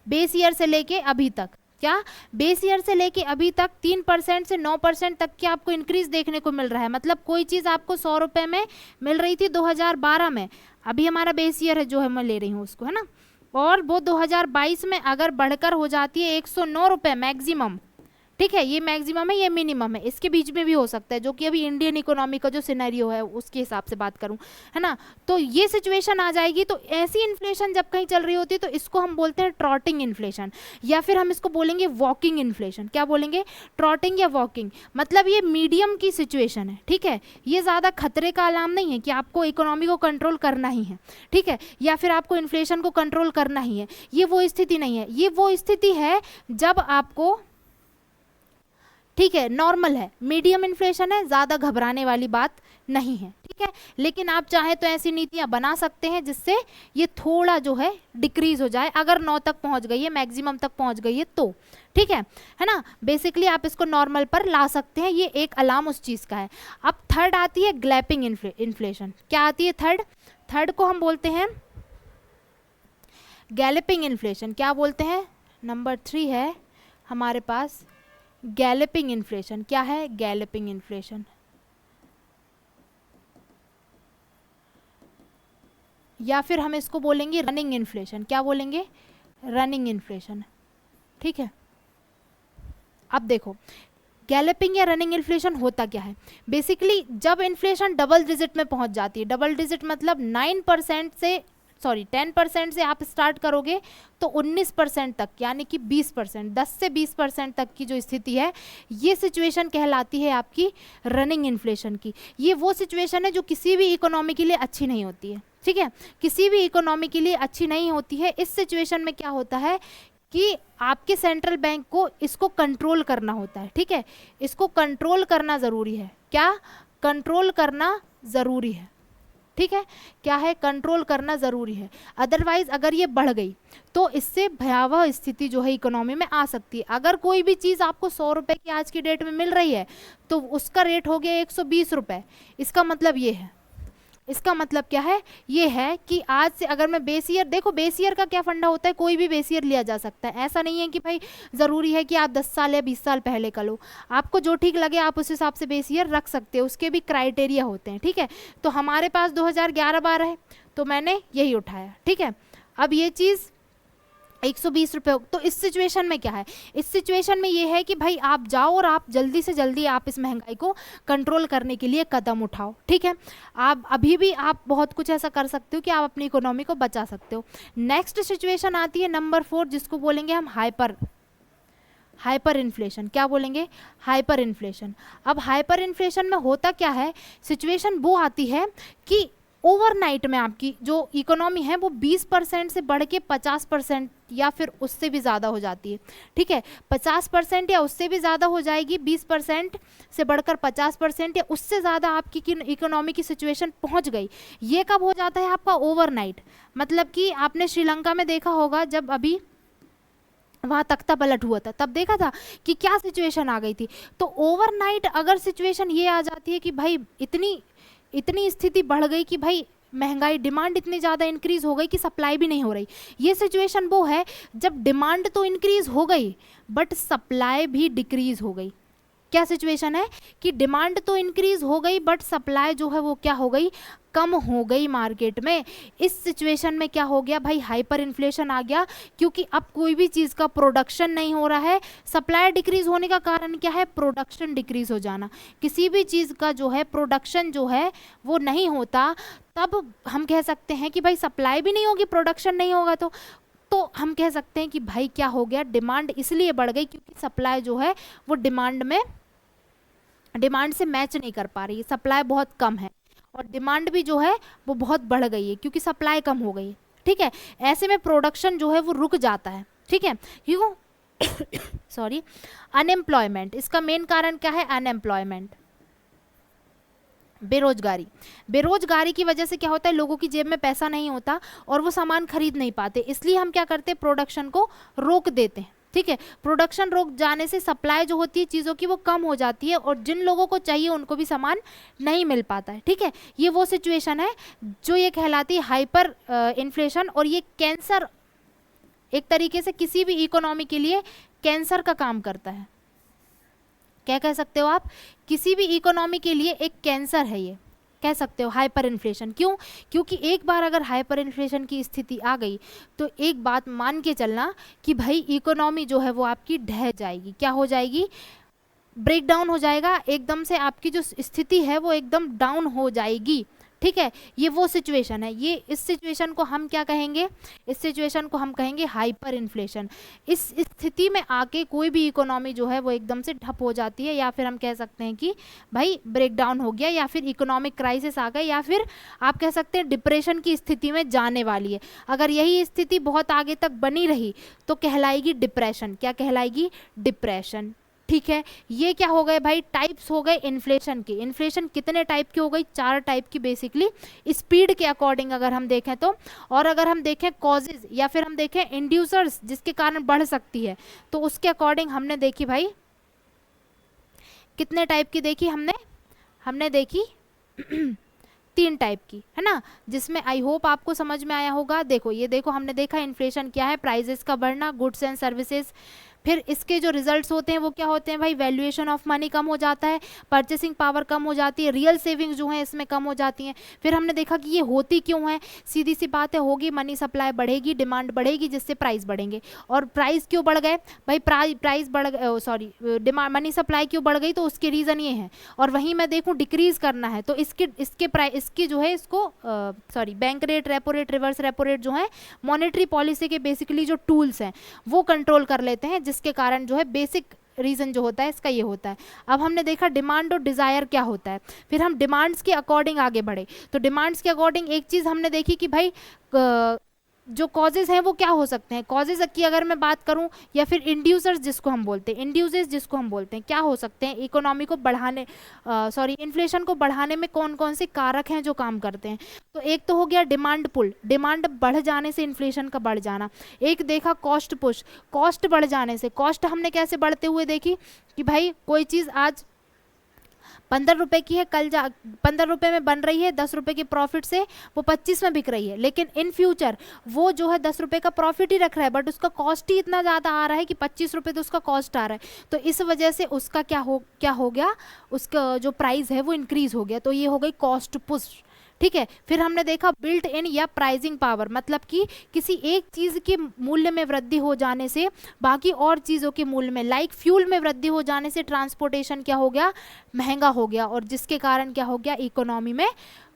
बेस ईयर से लेके अभी तक, क्या बेस ईयर से लेके अभी तक 3% से 9% तक की आपको इंक्रीज देखने को मिल रहा है। मतलब कोई चीज़ आपको 100 रुपये में मिल रही थी 2012 में, अभी हमारा बेस ईयर है जो है मैं ले रही हूँ उसको, है ना, और वो 2022 में अगर बढ़कर हो जाती है 109 रुपये मैक्सिमम, ठीक है। ये मैक्सिमम है, ये मिनिमम है, इसके बीच में भी हो सकता है, जो कि अभी इंडियन इकोनॉमी का जो सिनेरियो है उसके हिसाब से बात करूं, है ना। तो ये सिचुएशन आ जाएगी। तो ऐसी इन्फ्लेशन जब कहीं चल रही होती है तो इसको हम बोलते हैं ट्रॉटिंग इन्फ्लेशन, या फिर हम इसको बोलेंगे वॉकिंग इन्फ्लेशन। क्या बोलेंगे? ट्रॉटिंग या वॉकिंग। मतलब ये मीडियम की सिचुएशन है, ठीक है। ये ज़्यादा खतरे का अलाम नहीं है कि आपको इकोनॉमी को कंट्रोल करना ही है, ठीक है, या फिर आपको इन्फ्लेशन को कंट्रोल करना ही है। ये वो स्थिति नहीं है। ये वो स्थिति है जब आपको, ठीक है, नॉर्मल है, मीडियम इन्फ्लेशन है, ज़्यादा घबराने वाली बात नहीं है, ठीक है। लेकिन आप चाहें तो ऐसी नीतियां बना सकते हैं जिससे ये थोड़ा जो है डिक्रीज हो जाए, अगर 9 तक पहुंच गई है, मैक्सिमम तक पहुंच गई है तो, ठीक है ना। बेसिकली आप इसको नॉर्मल पर ला सकते हैं, ये एक अलार्म उस चीज़ का है। अब थर्ड आती है ग्लैपिंग इन्फ्लेशन। क्या आती है? थर्ड को हम बोलते हैं गैलपिंग इन्फ्लेशन। क्या बोलते हैं? नंबर 3 है हमारे पास गैलपिंग इन्फ्लेशन। क्या है? गैलपिंग इन्फ्लेशन, या फिर हम इसको बोलेंगे रनिंग इन्फ्लेशन। क्या बोलेंगे? रनिंग इन्फ्लेशन, ठीक है। अब देखो गैलपिंग या रनिंग इन्फ्लेशन होता क्या है? बेसिकली जब इन्फ्लेशन डबल डिजिट में पहुंच जाती है, डबल डिजिट मतलब 10% से आप स्टार्ट करोगे तो 19% तक, यानी कि 20%, 10 से 20% तक की जो स्थिति है, ये सिचुएशन कहलाती है आपकी रनिंग इन्फ्लेशन की। ये वो सिचुएशन है जो किसी भी इकोनॉमी के लिए अच्छी नहीं होती है, ठीक है, किसी भी इकोनॉमी के लिए अच्छी नहीं होती है। इस सिचुएशन में क्या होता है कि आपके सेंट्रल बैंक को इसको कंट्रोल करना होता है, ठीक है, इसको कंट्रोल करना ज़रूरी है। क्या? कंट्रोल करना ज़रूरी है, ठीक है। क्या है? कंट्रोल करना ज़रूरी है। अदरवाइज अगर ये बढ़ गई तो इससे भयावह स्थिति जो है इकोनॉमी में आ सकती है। अगर कोई भी चीज़ आपको 100 रुपये की आज की डेट में मिल रही है तो उसका रेट हो गया 120 रुपये, इसका मतलब ये है इसका मतलब क्या है, ये है कि आज से अगर मैं बेस ईयर, देखो बेस ईयर का क्या फंडा होता है, कोई भी बेस ईयर लिया जा सकता है, ऐसा नहीं है कि भाई ज़रूरी है कि आप 10 साल या 20 साल पहले का लो, आपको जो ठीक लगे आप उस हिसाब से बेस ईयर रख सकते हो, उसके भी क्राइटेरिया होते हैं, ठीक है। तो हमारे पास 2011-12 है तो मैंने यही उठाया, ठीक है। अब ये चीज़ 120 रुपये, तो इस सिचुएशन में क्या है, इस सिचुएशन में ये है कि भाई आप जाओ और आप जल्दी से जल्दी आप इस महंगाई को कंट्रोल करने के लिए कदम उठाओ, ठीक है। आप अभी भी आप बहुत कुछ ऐसा कर सकते हो कि आप अपनी इकोनॉमी को बचा सकते हो। नेक्स्ट सिचुएशन आती है नंबर 4, जिसको बोलेंगे हम हाइपर इन्फ्लेशन। क्या बोलेंगे, हाइपर इन्फ्लेशन। अब हाइपर इन्फ्लेशन में होता क्या है, सिचुएशन वो आती है कि ओवरनाइट में आपकी जो इकोनॉमी है वो 20% से बढ़ के 50% या फिर उससे भी ज़्यादा हो जाती है, ठीक है। 50% या उससे भी ज़्यादा हो जाएगी, 20% से बढ़कर 50% या उससे ज़्यादा आपकी इकोनॉमी की सिचुएशन पहुंच गई। ये कब हो जाता है आपका, ओवरनाइट। मतलब कि आपने श्रीलंका में देखा होगा, जब अभी वहाँ तख्ता पलट हुआ था तब देखा था कि क्या सिचुएशन आ गई थी। तो ओवरनाइट अगर सिचुएशन ये आ जाती है कि भाई इतनी स्थिति बढ़ गई कि भाई महंगाई, डिमांड इतनी ज़्यादा इंक्रीज हो गई कि सप्लाई भी नहीं हो रही। ये सिचुएशन वो है जब डिमांड तो इंक्रीज हो गई बट सप्लाई भी डिक्रीज हो गई। क्या सिचुएशन है कि डिमांड तो इंक्रीज हो गई बट सप्लाई जो है वो क्या हो गई, कम हो गई मार्केट में। इस सिचुएशन में क्या हो गया भाई, हाइपर इन्फ्लेशन आ गया, क्योंकि अब कोई भी चीज़ का प्रोडक्शन नहीं हो रहा है। सप्लाई डिक्रीज होने का कारण क्या है, प्रोडक्शन डिक्रीज हो जाना। किसी भी चीज़ का जो है प्रोडक्शन जो है वो नहीं होता, तब हम कह सकते हैं कि भाई सप्लाई भी नहीं होगी, प्रोडक्शन नहीं होगा, तो हम कह सकते हैं कि भाई क्या हो गया, डिमांड इसलिए बढ़ गई क्योंकि सप्लाई जो है वो डिमांड से मैच नहीं कर पा रही है, सप्लाई बहुत कम है और डिमांड भी जो है वो बहुत बढ़ गई है क्योंकि सप्लाई कम हो गई है, ठीक है। ऐसे में प्रोडक्शन जो है वो रुक जाता है, ठीक है। क्यों सॉरी, अनएम्प्लॉयमेंट, इसका मेन कारण क्या है, अनएम्प्लॉयमेंट, बेरोजगारी की वजह से क्या होता है, लोगों की जेब में पैसा नहीं होता और वो सामान खरीद नहीं पाते, इसलिए हम क्या करते हैं, प्रोडक्शन को रोक देते हैं, ठीक है। प्रोडक्शन रोक जाने से सप्लाई जो होती है चीज़ों की वो कम हो जाती है और जिन लोगों को चाहिए उनको भी सामान नहीं मिल पाता है, ठीक है। ये वो सिचुएशन है जो ये कहलाती है हाइपर इन्फ्लेशन, और ये कैंसर, एक तरीके से किसी भी इकोनॉमी के लिए कैंसर का काम करता है। क्या कह सकते हो आप, किसी भी इकोनॉमी के लिए एक कैंसर है, ये कह सकते हो हाइपर इन्फ्लेशन। क्यों, क्योंकि एक बार अगर हाइपर इन्फ्लेशन की स्थिति आ गई तो एक बात मान के चलना कि भाई इकोनॉमी जो है वो आपकी ढह जाएगी, क्या हो जाएगी, ब्रेक डाउन हो जाएगा, एकदम से आपकी जो स्थिति है वो एकदम डाउन हो जाएगी, ठीक है। ये वो सिचुएशन है, ये इस सिचुएशन को हम क्या कहेंगे, इस सिचुएशन को हम कहेंगे हाइपर इन्फ्लेशन। इस स्थिति में आके कोई भी इकोनॉमी जो है वो एकदम से ठप हो जाती है, या फिर हम कह सकते हैं कि भाई ब्रेक डाउन हो गया, या फिर इकोनॉमिक क्राइसिस आ गया, या फिर आप कह सकते हैं डिप्रेशन की स्थिति में जाने वाली है। अगर यही स्थिति बहुत आगे तक बनी रही तो कहलाएगी डिप्रेशन। क्या कहलाएगी, डिप्रेशन, ठीक है। ये क्या हो गए भाई, टाइप्स हो गए इन्फ्लेशन की। इन्फ्लेशन कितने टाइप की हो गई, 4 टाइप की बेसिकली, स्पीड के अकॉर्डिंग अगर हम देखें तो। और अगर हम देखें कॉजेज या फिर हम देखें इंड्यूसर्स जिसके कारण बढ़ सकती है, तो उसके अकॉर्डिंग हमने देखी भाई कितने टाइप की देखी, हमने देखी 3 टाइप की, है ना, जिसमें आई होप आपको समझ में आया होगा। देखो ये देखो, हमने देखा इन्फ्लेशन क्या है, प्राइजेस का बढ़ना, गुड्स एंड सर्विसेज। फिर इसके जो रिजल्ट्स होते हैं वो क्या होते हैं भाई, वैल्यूएशन ऑफ मनी कम हो जाता है, परचेसिंग पावर कम हो जाती है, रियल सेविंग्स जो है इसमें कम हो जाती हैं। फिर हमने देखा कि ये होती क्यों है, सीधी सी बात है, होगी मनी सप्लाई बढ़ेगी, डिमांड बढ़ेगी, जिससे प्राइस बढ़ेंगे। और प्राइस क्यों बढ़ गए भाई, प्राइस बढ़ गए, सॉरी डिमांड, मनी सप्लाई क्यों बढ़ गई, तो उसके रीज़न ये हैं। और वहीं मैं देखूँ डिक्रीज करना है तो इसकी जो है इसको sorry bank rate, repo rate, reverse repo rate जो है मॉनेटरी पॉलिसी के बेसिकली जो टूल्स हैं वो कंट्रोल कर लेते हैं, जिसके कारण जो है बेसिक रीजन जो होता है इसका ये होता है। अब हमने देखा डिमांड और डिजायर क्या होता है, फिर हम डिमांड्स के अकॉर्डिंग आगे बढ़े। तो डिमांड्स के अकॉर्डिंग एक चीज हमने देखी कि भाई जो कॉजेज हैं वो क्या हो सकते हैं, कॉजेज की अगर मैं बात करूं, या फिर इंड्यूसर्स जिसको हम बोलते हैं, इंड्यूसेस जिसको हम बोलते हैं, क्या हो सकते हैं इकोनॉमी को बढ़ाने, सॉरी इन्फ्लेशन को बढ़ाने में कौन कौन से कारक हैं जो काम करते हैं। तो एक तो हो गया डिमांड पुल, डिमांड बढ़ जाने से इन्फ्लेशन का बढ़ जाना। एक देखा कॉस्ट पुश, कॉस्ट बढ़ जाने से, कॉस्ट हमने कैसे बढ़ते हुए देखी कि भाई कोई चीज़ आज ₹15 की है, कल जा ₹15 में बन रही है, ₹10 के प्रॉफिट से वो 25 में बिक रही है, लेकिन इन फ्यूचर वो जो है ₹10 का प्रॉफिट ही रख रहा है, बट उसका कॉस्ट ही इतना ज़्यादा आ रहा है कि ₹25 तो उसका कॉस्ट आ रहा है। तो इस वजह से उसका क्या हो गया, उसका जो प्राइस है वो इंक्रीज हो गया। तो ये हो गई कॉस्ट पुश। ठीक है, फिर हमने देखा बिल्ट इन या प्राइसिंग पावर, मतलब कि किसी एक चीज़ के मूल्य में वृद्धि हो जाने से बाकी और चीज़ों के मूल्य में, लाइक फ्यूल में वृद्धि हो जाने से ट्रांसपोर्टेशन क्या हो गया, महंगा हो गया, और जिसके कारण क्या हो गया, इकोनॉमी में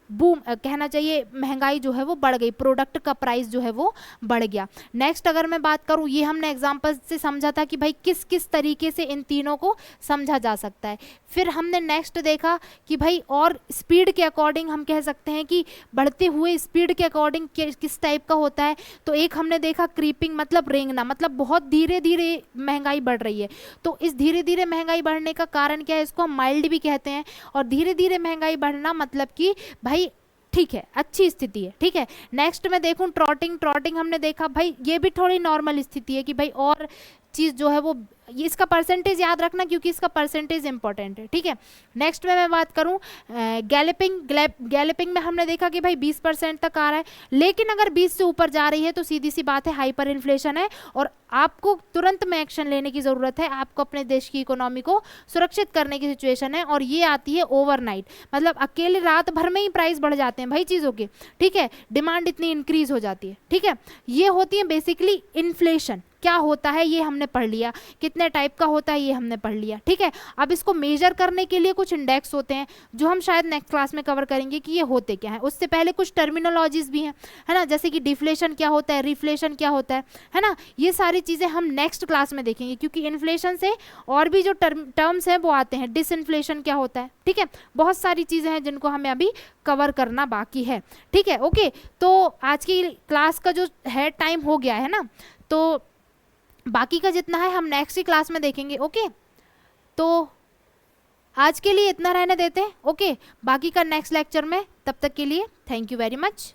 बूम, कहना चाहिए महंगाई जो है वो बढ़ गई, प्रोडक्ट का प्राइस जो है वो बढ़ गया। नेक्स्ट अगर मैं बात करूँ, ये हमने एग्जांपल से समझा था कि भाई किस किस तरीके से इन तीनों को समझा जा सकता है। फिर हमने नेक्स्ट देखा कि भाई और स्पीड के अकॉर्डिंग हम कह सकते हैं कि बढ़ते हुए स्पीड के अकॉर्डिंग किस टाइप का होता है। तो एक हमने देखा क्रीपिंग, मतलब रेंगना, मतलब बहुत धीरे धीरे महंगाई बढ़ रही है। तो इस धीरे धीरे महंगाई बढ़ने का कारण क्या है, इसको हम माइल्ड भी कहते हैं। और धीरे धीरे महंगाई बढ़ना मतलब कि भाई ठीक है, अच्छी स्थिति है। ठीक है, नेक्स्ट मैं देखूं ट्रॉटिंग। ट्रॉटिंग हमने देखा भाई ये भी थोड़ी नॉर्मल स्थिति है कि भाई और चीज़ जो है वो, इसका परसेंटेज याद रखना क्योंकि इसका परसेंटेज इंपॉर्टेंट है। ठीक है, नेक्स्ट में मैं बात करूं गैलपिंग। गैलपिंग में हमने देखा कि भाई 20% तक आ रहा है, लेकिन अगर 20 से ऊपर जा रही है तो सीधी सी बात है हाइपर इन्फ्लेशन है और आपको तुरंत में एक्शन लेने की ज़रूरत है। आपको अपने देश की इकोनॉमी को सुरक्षित करने की सिचुएशन है, और ये आती है ओवरनाइट, मतलब अकेले रात भर में ही प्राइस बढ़ जाते हैं भाई चीज़ों के। ठीक है, डिमांड इतनी इंक्रीज हो जाती है। ठीक है, ये होती है बेसिकली इन्फ्लेशन। क्या होता है ये हमने पढ़ लिया, कितने टाइप का होता है ये हमने पढ़ लिया। ठीक है, अब इसको मेजर करने के लिए कुछ इंडेक्स होते हैं जो हम शायद नेक्स्ट क्लास में कवर करेंगे कि ये होते क्या हैं। उससे पहले कुछ टर्मिनोलॉजीज भी हैं, है ना, जैसे कि डिफ्लेशन क्या होता है, रिफ्लेशन क्या होता है ना, ये सारी चीज़ें हम नेक्स्ट क्लास में देखेंगे, क्योंकि इन्फ्लेशन से और भी जो टर्म्स हैं वो आते हैं। डिसइन्फ्लेशन क्या होता है, ठीक है, बहुत सारी चीज़ें हैं जिनको हमें अभी कवर करना बाकी है। ठीक है, ओके, तो आज की क्लास का जो है टाइम हो गया है ना, तो बाकी का जितना है हम नेक्स्ट ही क्लास में देखेंगे। ओके, तो आज के लिए इतना रहने देते हैं। ओके, बाकी का नेक्स्ट लेक्चर में। तब तक के लिए थैंक यू वेरी मच।